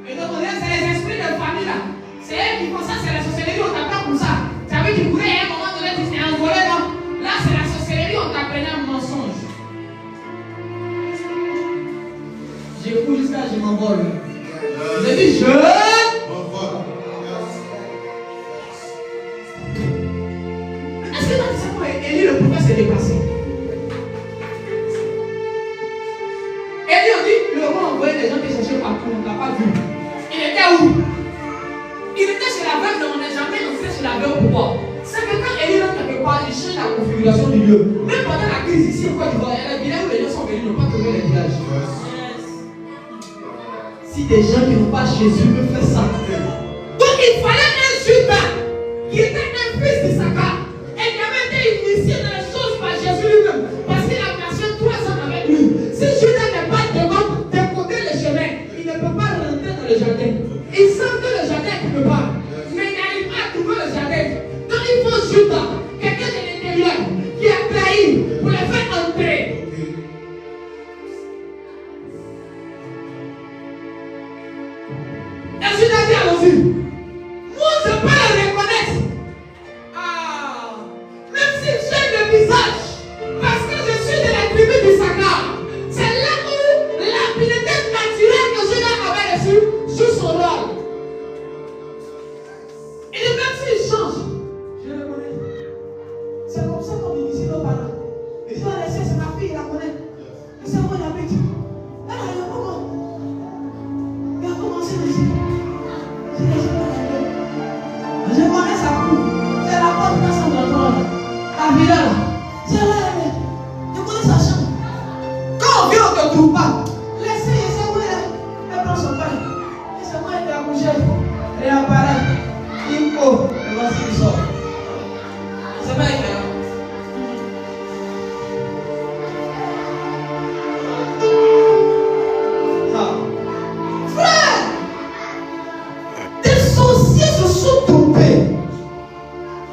Et donc, c'est les esprits de famille là. C'est eux qui font ça, c'est la sorcellerie, on t'apprend pour ça. Tu as vu qu'ils couraient à un moment donné, tu t'es envolé, non? Là, c'est la sorcellerie, on t'apprenait un mensonge. Je cours jusqu'à je m'envole. Je dis je m'envole. Est-ce que tu sais comment Élie le prophète s'est déplacé? Élie a dit, le roi a envoyé des gens qui cherchaient partout, on ne l'a pas vu. Il était où? Il était chez la veuve, mais on n'est jamais entré chez la veuve. Pourquoi? C'est que quand Élie rentre quelque part, il change la configuration du lieu. Même pendant la crise ici en Côte d'Ivoire, il y a des villages où les gens sont venus, n'ont pas trouvé les villages. Si des gens qui n'ont pas Jésus me font ça. Donc il fallait un Judas qui était un fils d'Issachar et qui avait été initié dans les choses par Jésus lui-même. Parce qu'il a marché 3 ans avec lui. Si Judas n'est pas devant de côté le chemin, il ne peut pas rentrer dans le jardin. Il sent que le jardin ne peut pas. Mais il n'arrive pas à trouver le jardin. Donc il faut Judas, quelqu'un de l'intérieur, qui a trahi pour le faire entrer. Et Judas dit allons-y. Moi je peux le reconnaître. Même si j'ai le visage, parce que je suis de la tribu d'Issachar. C'est là où l'habileté naturelle que Judas avait reçue joue son rôle. Et même s'il change, je le connais. C'est comme ça qu'on initie nos parents. Ils disent, c'est ma fille, il la connaît. Et c'est où elle habite. Elle a comment? Il a commencé ici. Je connais sa cour. C'est la porte 333. La villa là. C'est là. Je connais sa chambre. Quand on vient, on ne te trouve pas. Laissez, c'est où elle est. Elle prend son pain. Et c'est moi, elle est accouchée. Elle apparaît. Il faut. Et voici il sort. C'est pas éclairant.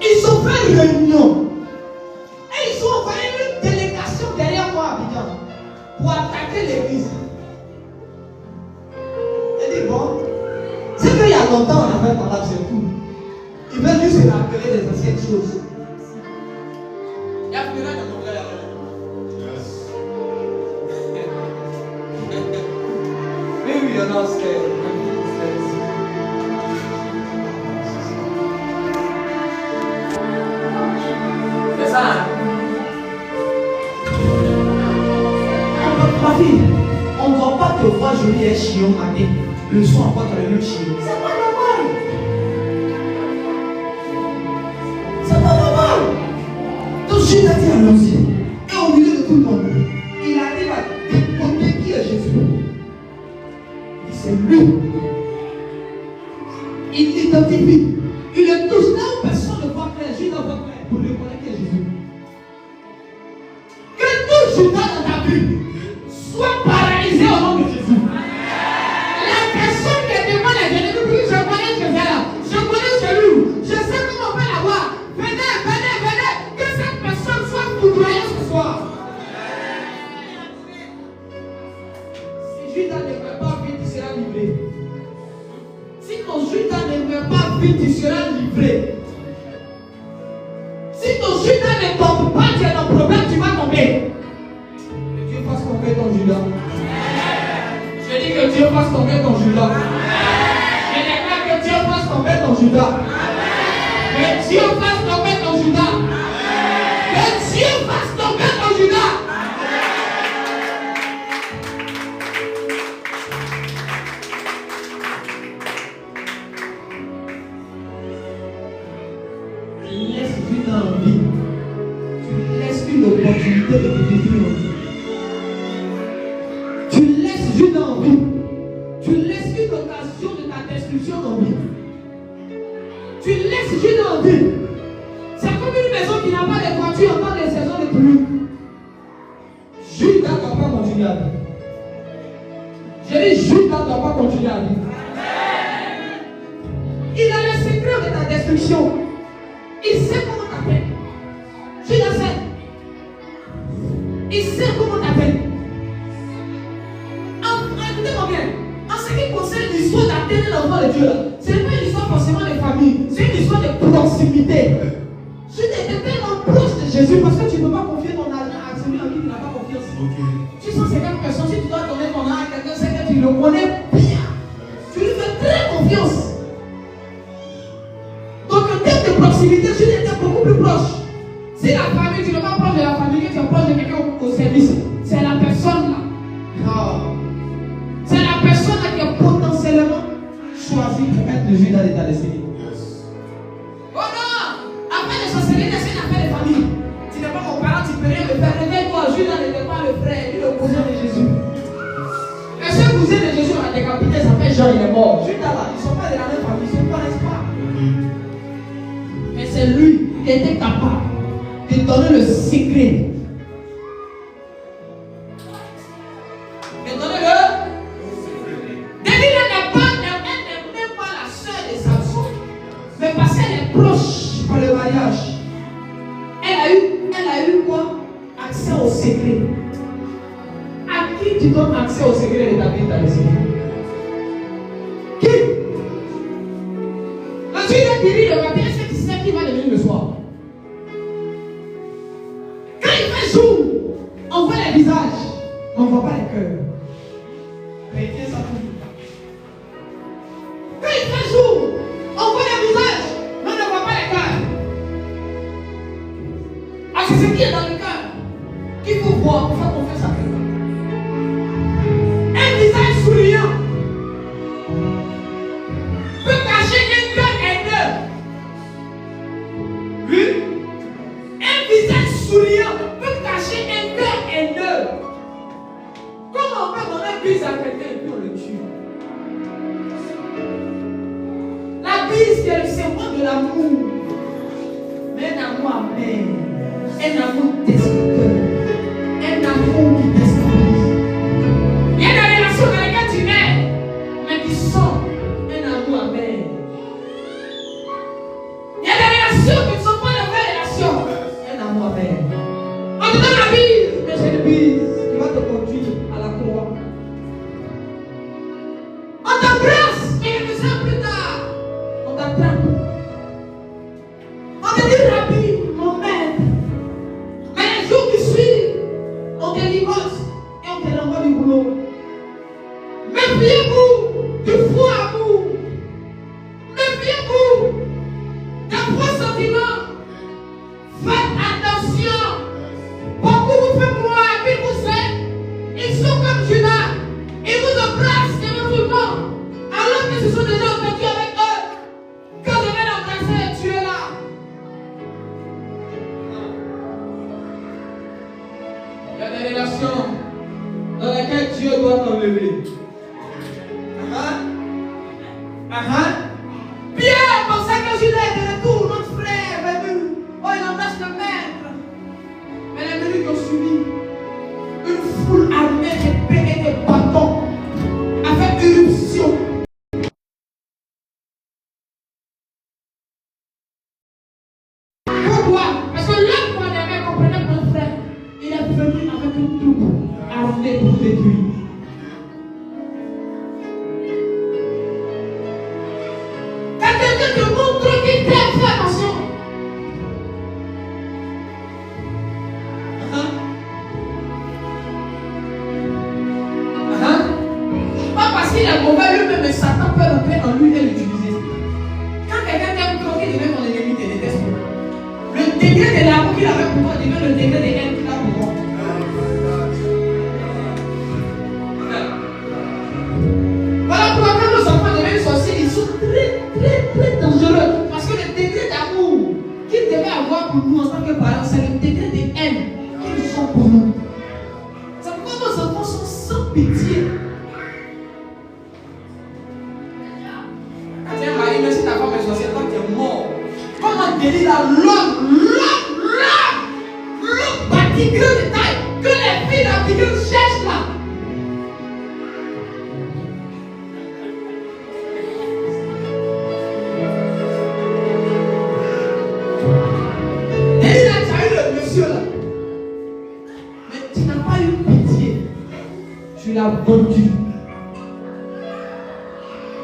Ils ont fait une réunion et ils ont envoyé une délégation derrière moi à Abidjan pour attaquer l'église. Elle dit bon, c'est qu'il y a longtemps on avait parlé, c'est tout. Ils veulent juste se rappeler des anciennes choses. Il y a plus rien de mon frère. Oui, non, c'est. Ma fille, on ne doit pas te voir joli et chion matin. Le soir, encore dans le même chion. C'est pas normal. C'est pas normal. Donc Jésus a dit allons-y. Et au milieu de tout le monde, il arrive à décoder qui est Jésus. Il dit c'est lui. Il l'identifie. Il le touche là où personne ne voit clair. Jésus ne voit clair pour reconnaître qui est Jésus. Que tout Judas dans ta vie soit paralysé au nom de Jésus. La personne qui est devant la jeune fille, je connais ce gars-là, je connais celui, je sais comment on peut l'avoir. Venez, venez, venez, que cette personne soit foudroyée ce soir. Si Judas ne meurt pas vite, tu seras livré. Si ton Judas ne meurt pas vite, tu seras livré. Si ton Judas ne tombe pas, tu es dans le problème, tu vas tomber. Que Dieu fasse tomber ton Judas. Je dis que Dieu fasse tomber ton Judas. Je déclare que Dieu fasse tomber ton Judas. Que Dieu fasse tomber ton Judas. Que Dieu fasse tomber ton Judas. Laisse Judas en vie. Tu laisses une opportunité de te détruire en vie. Tu laisses Judas en vie. Tu laisses une occasion de ta destruction en vie. Tu laisses Judas en vie. C'est comme une maison qui n'a pas de toiture pendant les saisons de pluie. Judas ne doit pas continuer à vivre. J'ai dit Judas ne doit pas continuer à vivre. Il a le secret de ta destruction. Il sait comment t'appeler. Judas sait. Il sait comment t'appeler. Écoutez-moi bien. En ce qui concerne l'histoire d'atteindre l'enfant de Dieu, ce n'est pas une histoire forcément de famille, c'est une histoire de proximité. Judas était tellement proche de Jésus parce que tu ne peux pas confier ton argent à celui en qui tu n'as pas confiance. Tu sens c'est quelque personne, si tu dois donner ton argent à quelqu'un, c'est que tu le connais bien. Tu lui fais très confiance. Donc en termes de proximité, Judas était beaucoup plus proche. Si la famille, tu n'es pas proche de la famille, tu es proche de quelqu'un au service, c'est la personne là. C'est la personne là qui est potentiellement choisie pour être le Judas de ta destinée. Oh non! Après les sorcelleries, c'est une affaire de famille. frère, réveille-toi. Judas n'était pas le frère, il est le cousin de Jésus. Et ce cousin de Jésus a décapité, ça fait Jean, il est mort. Judas là, ils ne sont pas de la même famille, ils ne se connaissent pas. Mais c'est lui qui était capable de donner le secret. De donner le secret. Delilah n'est même pas la soeur de Samson, mais parce qu'elle est proche par le mariage. Elle a eu quoi? Accès au secret. À qui tu donnes accès au secret de ta vie, ta destinée? Qui? Le Dieu qui rit le matin, est-ce que tu sais qui va devenir le soir? Quand il fait jour, on voit les visages, on ne voit pas les cœurs. Retiens ça pour nous. Quand il fait jour, on voit les visages, mais on ne voit pas les cœurs. Ah, c'est ce qui est dans le cœur qu'il faut voir pour faire confiance à quelqu'un. Un visage souriant peut cacher un cœur haineux. Oui. Un visage souriant peut cacher un cœur haineux. Comment on peut donner un bise à quelqu'un et puis on le tue? La bise c'est le symbole de l'amour. Mais un amour amer. Un amour destructeur. Un amour qui déstabilise. Il y a des relations dans lesquelles tu es, mais qui sont un amour amer. Il y a des relations qui ne sont pas de vraies relations. Un amour amer. On te donne la bise, mais c'est une bise qui va te conduire à la croix. On t'embrasse, et quelques heures plus tard, on t'attrape. On te dit Rabbi, mon maître. Mais les jours qui suivent, on te divorce et on te renvoie du boulot. Méfiez-vous du faux amour. Méfiez-vous des faux sentiments. Faites attention. Beaucoup vous font croire qu'ils vous aiment. Ils sont comme Judas. Ils vous embrassent devant tout le monde. Alors que ce sont des gens perdus avec eux. Quand je vais l'embrasser, tu es là. Il y a des relations dans lesquelles Dieu doit t'enlever. Pierre pensait que Judas était de retour, notre frère est venu. Oh, il embrasse le maître. Mais les minutes qui ont suivi, une foule armée d'épées et de bâtons a fait irruption. Pourquoi? Parce que l'homme qu'on aimait comprenait que notre frère, il est venu avec une troupe armée pour détruire. Quand quelqu'un te montre qu'il t'aime, fais attention. Pas parce qu'il est mauvais lui-même, mais Satan peut rentrer en lui et l'utiliser. Quand quelqu'un t'aime trop, il devient ton ennemi, te déteste. Le degré de l'amour qu'il avait pour toi devient le degré de haine qu'il a pour toi. Voilà pourquoi quand nos enfants deviennent sorciers, ils sont très dangereux. Parce que le degré d'amour qu'ils devaient avoir pour nous en tant que parents, c'est le degré de haine qu'ils sont pour nous. C'est pourquoi nos enfants sont sans pitié. Quand tu es marié, même si ta femme est sorcière, toi tu es mort. Comment Delilah, l'homme bâti grand de taille, que les filles d'Abigail cherchent là. Delilah, tu as eu le monsieur là. Mais tu n'as pas eu pitié. Tu l'as vendu.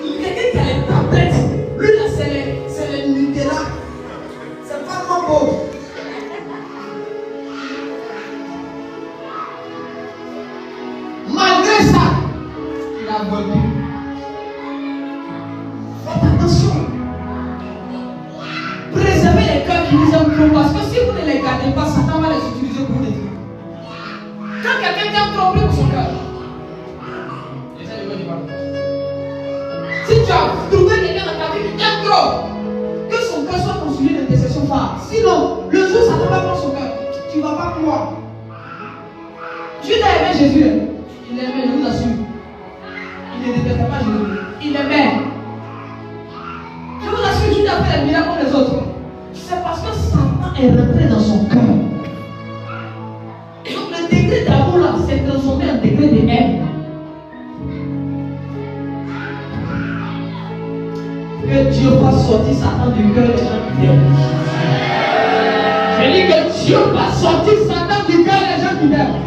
Quelqu'un qui a les tablettes, lui là c'est les Nutella. C'est vraiment beau. Malgré ça, il a vendu. Faites attention. Préservez les cœurs qui vous aiment trop. Parce que si vous ne les gardez pas, Satan va les utiliser pour les détruire. Quand quelqu'un t'aime trop, prie pour son cœur. Si tu as trouvé quelqu'un dans ta vie qui t'aime trop, que son cœur soit construit d'intercession phare. Sinon, le jour où Satan va prendre son cœur, tu ne vas pas croire. Judas aimait Jésus. Il l'aimait, je vous assure. Il ne détestait pas Jésus. Il l'aimait. Je vous assure, Judas a fait les miracles comme les autres. C'est parce que Satan est rentré dans son cœur. Donc le degré d'amour là s'est transformé en degré de haine. Que Dieu fasse sortir Satan du cœur des gens qui t'aiment. Je dis que Dieu va sortir Satan du cœur des gens qui t'aiment.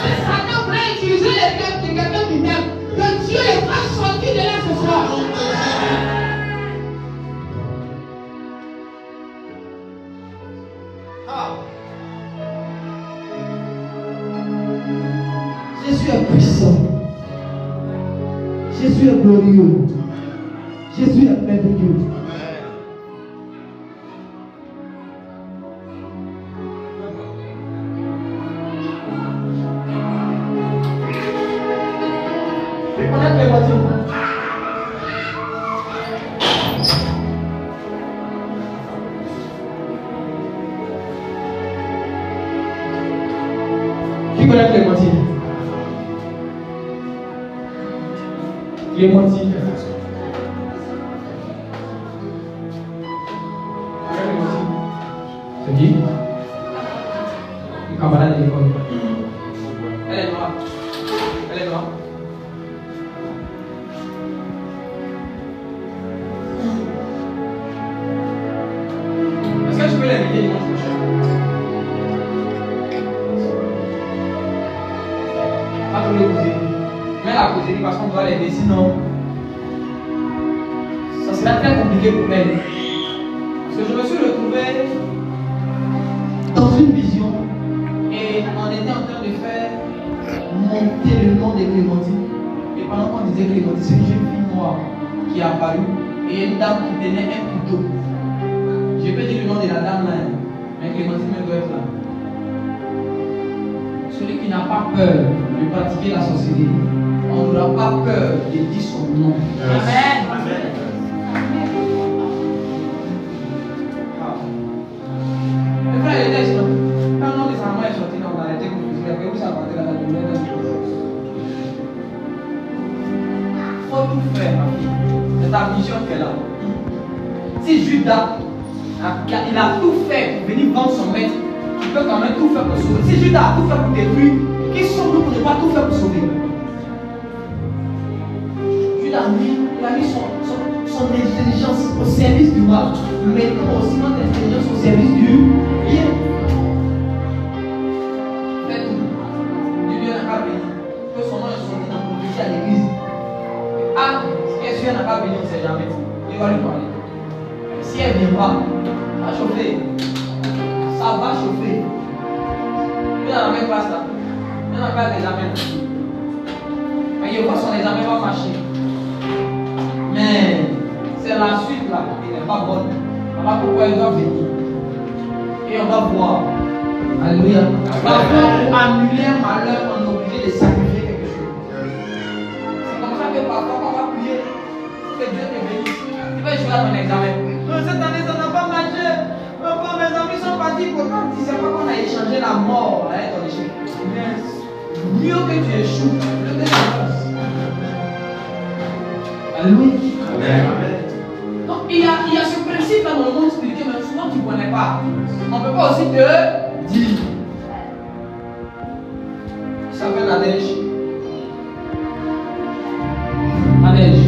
Si Satan voulait utiliser les cœurs de quelqu'un qui t'aime, que Dieu les fasse sortir de là ce soir. Jésus est puissant. Jésus est glorieux. Jésus est merveilleux. Reconnaître les voitures. Qui connaît les moitiés? Les moitiés. C'est qui? Une camarade de l'école. Elle est noire. Elle est noire. Est-ce que je peux l'inviter dimanche prochain? Pas pour l'épouser. Mais la causerie parce qu'on doit l'aider, sinon ça sera très compliqué pour elle. Parce que je me suis retrouvé dans une vision et on était en train de faire monter le nom de Clémentine. Et pendant qu'on disait Clémentine, c'est une jeune fille noire qui est apparue et une dame qui tenait un couteau. Je peux dire le nom de la dame là, mais Clémentine même doit être là. Celui qui n'a pas peur de pratiquer la sorcellerie, on n'aura pas peur de dire son nom. Amen. Amen. Le frère était ici. Quand le nom des amants est sorti, on a arrêté pour vous dire que vous savez la lumière. Il faut tout faire, ma fille. C'est ta vision qui est là. Si Judas, il a tout fait pour venir vendre son maître, il peut quand même tout faire pour sauver. Si Judas a tout fait pour détruire, qui sommes-nous pour ne pas tout faire pour sauver? Judas il a mis son intelligence au service du mal. Mettons aussi notre intelligence au service du bien. Faites tout. Dieu n'a pas béni. Que son nom est sorti dans le prophétie à l'église. Ah, est-ce qu'il n'a pas béni, on ne sait jamais. Il va lui parler. Si elle ne vient pas, ça va chauffer. Ça va chauffer. Il n'a même pas ça. Il n'a pas d'examen. Mais il voit son examen va marcher. Mais c'est la suite là qui n'est pas bonne. Voilà pourquoi il doit venir. Et on va voir. Alléluia. Parfois, pour annuler un malheur, on est obligé de sacrifier quelque chose. C'est comme ça que parfois, on va prier que Dieu te bénisse. Tu vas jouer à ton examen. Cette année, ça n'a pas marché. Mes amis sont partis. Pourtant, tu ne sais pas qu'on a échangé la mort avec ton échec. Mais mieux que tu échoues, mieux que tu avances. Alléluia. Amen. Donc il y a ce principe là dans le monde spirituel, mais souvent tu ne connais pas. On ne peut pas aussi te dire. Ça s'appelle la neige. La neige.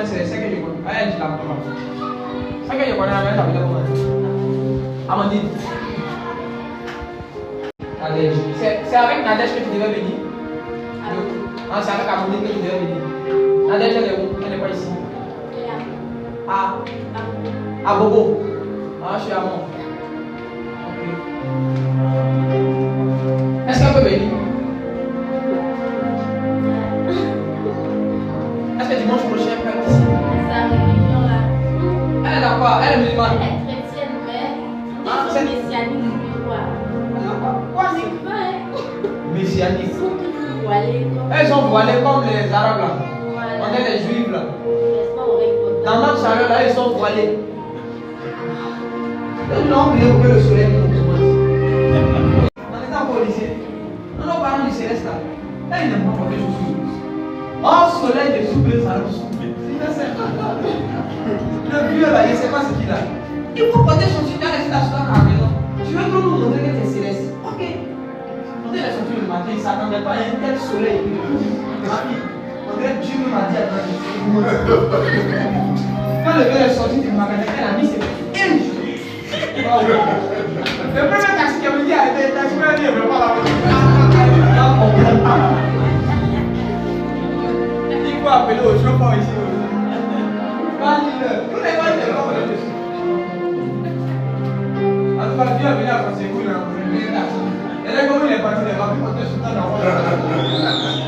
C'est ce que je connais. Elle dit la maman. C'est ce que je connais avec la maman. Amandine. Nadège. C'est avec Nadège que tu devais venir. Ah, c'est avec Amandine que tu devais venir. Nadège, elle est où? Elle n'est pas ici. À Bobo. Ah, je suis à Mont. Ok. Est-ce qu'elle peut venir? Est-ce que dimanche prochain, elle peut être ici? Sa religion là. Elle est d'accord, elle est musulmane. Elle est chrétienne, mais c'est messianique. Quoi, c'est pas messianique. Ils sont tous voilés. Elles sont voilées comme les Arabes là. Voilà. On est les Juifs là. N'est-ce pas, on récolte. Dans notre chaleur là, ils sont voilés. Non, mais vous le soleil nous commence. On est encore au lycée. Nos parents du céleste là. Là, ils n'aiment pas porter chaussures. Oh, soleil de souffle, ça nous souffle. Le vieux là, il ne sait pas ce qu'il a. Il faut porter chaussures dans les stations à la maison. Tu veux trop nous montrer que tu es céleste. Ok. Porter les chaussures le matin, ça n'attendait pas un tel soleil. Ma fille, on dirait que Dieu m'a dit à toi. Quand le vieux est sorti du magasin, elle a mis ses petits. Le premier taxi qui a dit a été taxi, mais il ne veut pas la voiture. Il faut appeler au chauffeur ici. Tous les gens étaient là. En tout cas, Dieu a venu à passer cool. Et là, comme il est parti, il va plus porter son temps dans la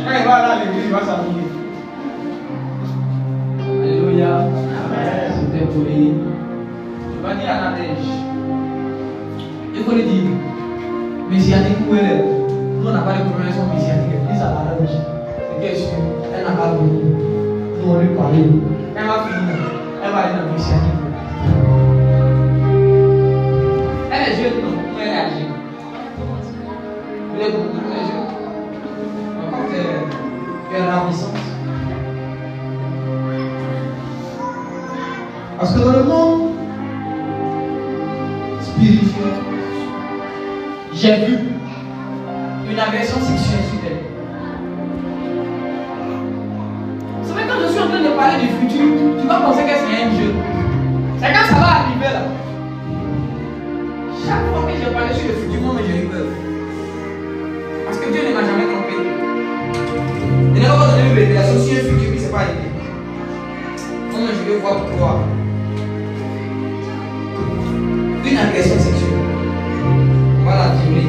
quand il va aller à l'église, il va s'habiller. Alléluia. C'était poli. Tu vas dire à la neige. Il faut le dire. Messianique, où elle est? Nous, on n'a pas de prononciation messianique. Elle dit à la neige. C'est qu'elle suit. Elle n'a pas de nous. Nous, on lui parle. Elle va finir. Elle va aller dans le messianique. Elle est jeune, non? Elle est âgée. Elle est beaucoup plus jeune. Encore qu'elle est ravissante. Parce que dans le monde spirituel, j'ai vu une agression sexuelle sur elle. Vous savez, quand je suis en train de parler du futur, tu vas penser que c'est un jeu. C'est quand ça va arriver là. Chaque fois que j'ai parlé sur le futur, moi j'ai eu peur. Parce que Dieu ne m'a jamais trompé. Il n'a pas donné une révélation sur un futur qui ne s'est pas arrivé. Moi je vais voir pourquoi. Une agression sexuelle. On va la violer.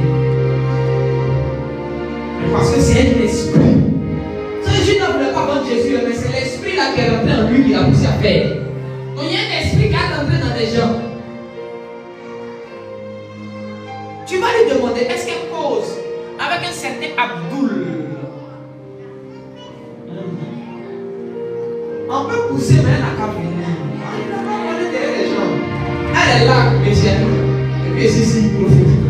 Parce que c'est un esprit. Jésus ne voulait pas prendre Jésus, mais c'est l'esprit là qui est rentré en lui qui l'a poussé à faire. Donc il y a un esprit qui a rentré dans des gens. Tu vas lui demander, est-ce qu'elle cause avec un certain Abdoul? On peut pousser, mais elle n'a qu'à venir. On est derrière les gens. Elle est là, messianique. Et puis ici, prophétique.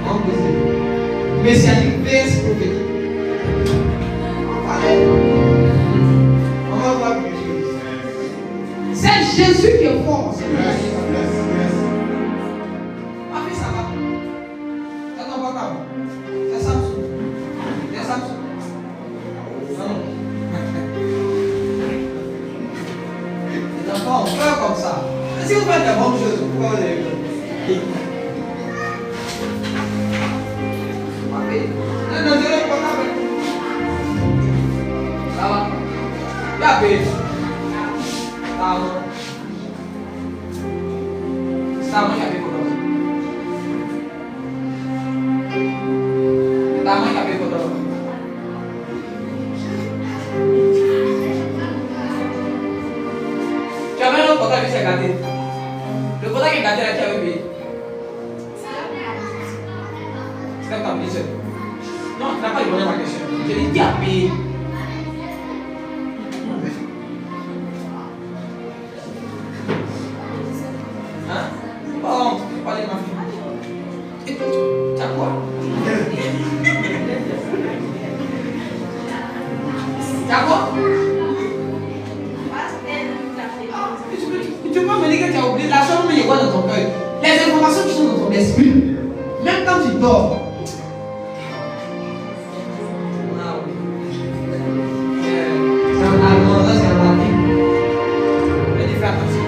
On peut dire. Messianique, vs prophétique. On va voir quelque chose. C'est Jésus qui est fort. C'est Jésus. Ah, mais ça va. C'est ton portable. C'est Samsung. C'est Samsung. Non. Les enfants ont peur comme ça. Si vous faites de bonnes choses, pourquoi vous avez peur? Non, je l'ai pas. Ça va? Il y a peur. Ça va? Ça va, il y a peur. Ça va, il y a peur. Tu avais un autre portable qui s'est gâté. Le portable qui est gâté là, tu avais payé. C'est comme ta position. Non, tu n'as pas répondu à ma question. Je dis qui a payé. Hein? Oh, tu parlais de ma fille. Écoute, tu as quoi? Tu as quoi? Tu peux me dire que tu as oublié la chose, mais il y a quoi dans ton cœur? Les informations qui sont dans ton esprit, même quand tu dors. C'est un allemand, là c'est un latin. Je vais faire attention.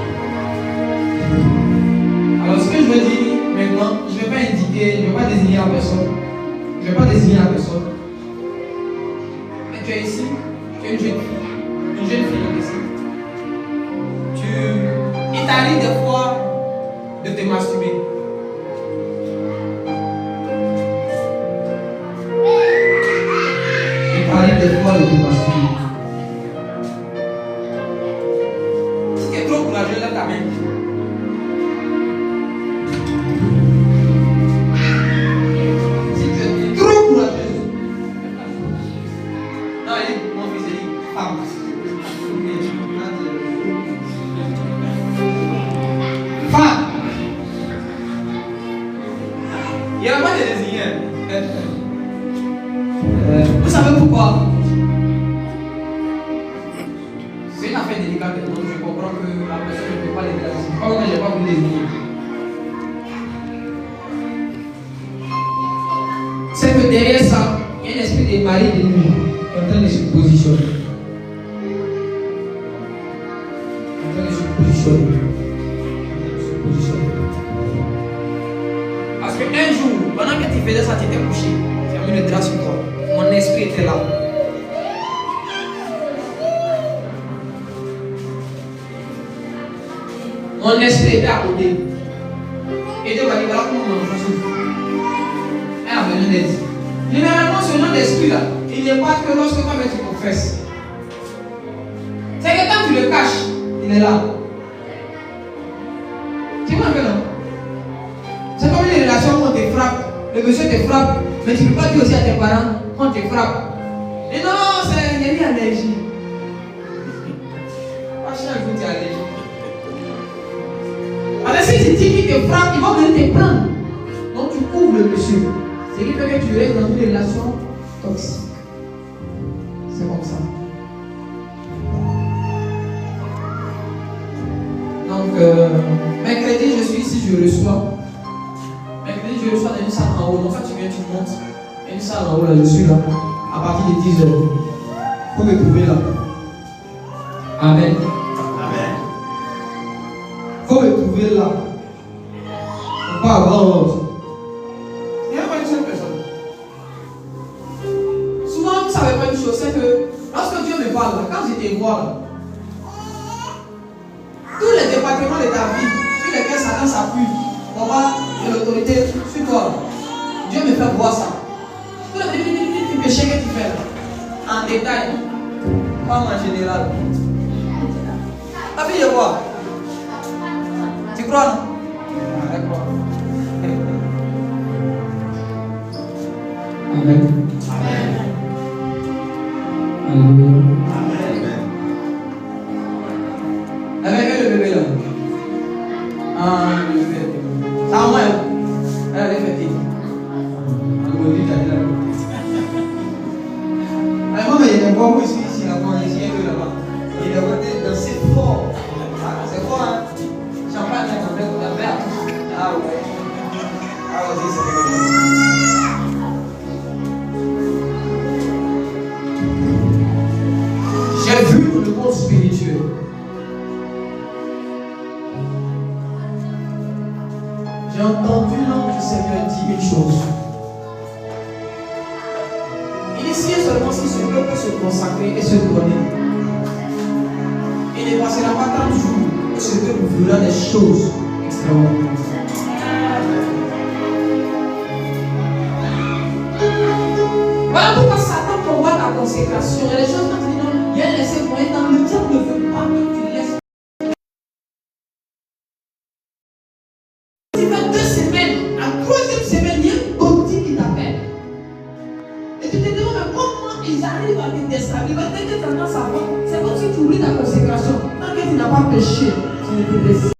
Alors ce que je veux dire maintenant, je ne vais pas indiquer, je ne vais pas désigner la personne. Je ne vais pas désigner la personne. Mais tu es ici, tu es une jeune fille. Une jeune fille ici. Il t'arrive des fois de te masturber. Il t'arrive des fois de te masturber. Si tu es trop courageux, lève ta main. Si tu es trop courageux, non, il dit, mon fils, il dit, femme. Femme, que la personne ne peut pas lever la main. Pas que je n'ai pas voulu les dire. C'est que derrière ça, il y a un esprit de mari de nuit qui est en train de se positionner. Parce qu'un jour, pendant que tu faisais ça, tu étais couché. Tu as mis le drap sur toi. Mon esprit était là. Mon esprit était à côté. Et Dieu m'a dit, voilà comment mon enfant souffre. Elle a besoin d'aide. Généralement, ce genre d'esprit-là, il n'est pas que lorsque toi-même tu confesses. C'est que quand tu le caches, il est là. Tu vois un peu, non? C'est comme une relation où on te frappe. Le monsieur te frappe, mais tu ne peux pas dire aussi à tes parents qu'on te frappe. Et non, c'est une allergie. Pas chaque jour tu es allergique. Alors si tu dis qu'il te frappe, il va venir te prendre. Donc tu couvres le monsieur. Ce qui fait que tu restes dans une relation toxique. C'est comme ça. Donc, mercredi, je suis ici, je reçois. Mercredi, je reçois dans une salle en haut. Donc, quand tu viens, tu montes. Il y a une salle en haut, là, je suis là. À partir de 10h. Il faut me trouver là. Amen. Amen. Il faut me trouver là. Pas avant l'autre. Il n'y a pas une seule personne. Souvent, vous ne savez pas une chose, c'est que lorsque Dieu me parle, quand j'étais voir, tous les départements de ta vie sur lesquels Satan s'appuie pour avoir de l'autorité sur toi, Dieu me fait voir ça. Tous les péchés que tu fais là, en détail, pas en général. Ta fille est quoi? Tu crois non? Ah, d'accord. Amen. Amen. Alléluia. Amen. Avec le bébé là. Ah, le bébé. Ça en moins. Elle avait fait petit. Elle me dit d'aller là. Alors, mais il y a des voix ici, là-bas, ici, et là-bas. Il y a des voix c'est fort. C'est fort, hein. Champagne, là, on fait la verre. Ah, ouais. Ah, vas-y, c'est quelque chose. J'ai vu le monde spirituel. J'ai entendu l'ange du Seigneur dire une chose. Initié seulement si ce peuple peut se consacrer et se donner. Il ne passera pas 30 jours et ce peuple verra des choses extraordinaires. Voilà pourquoi Satan combat ta consécration. Il y a des choses quand tu dis non, il y a un laissé pour être dans le diable ne veut pas que tu laisses. Tu fais 2 semaines, la 3e semaine, il y a un petit qui t'appelle. Et tu te demandes mais comment ils arrivent à te déstabiliser. Dès que tu entends sa voix, c'est comme si tu oublies ta consécration. Tant que tu n'as pas péché, tu ne te décides.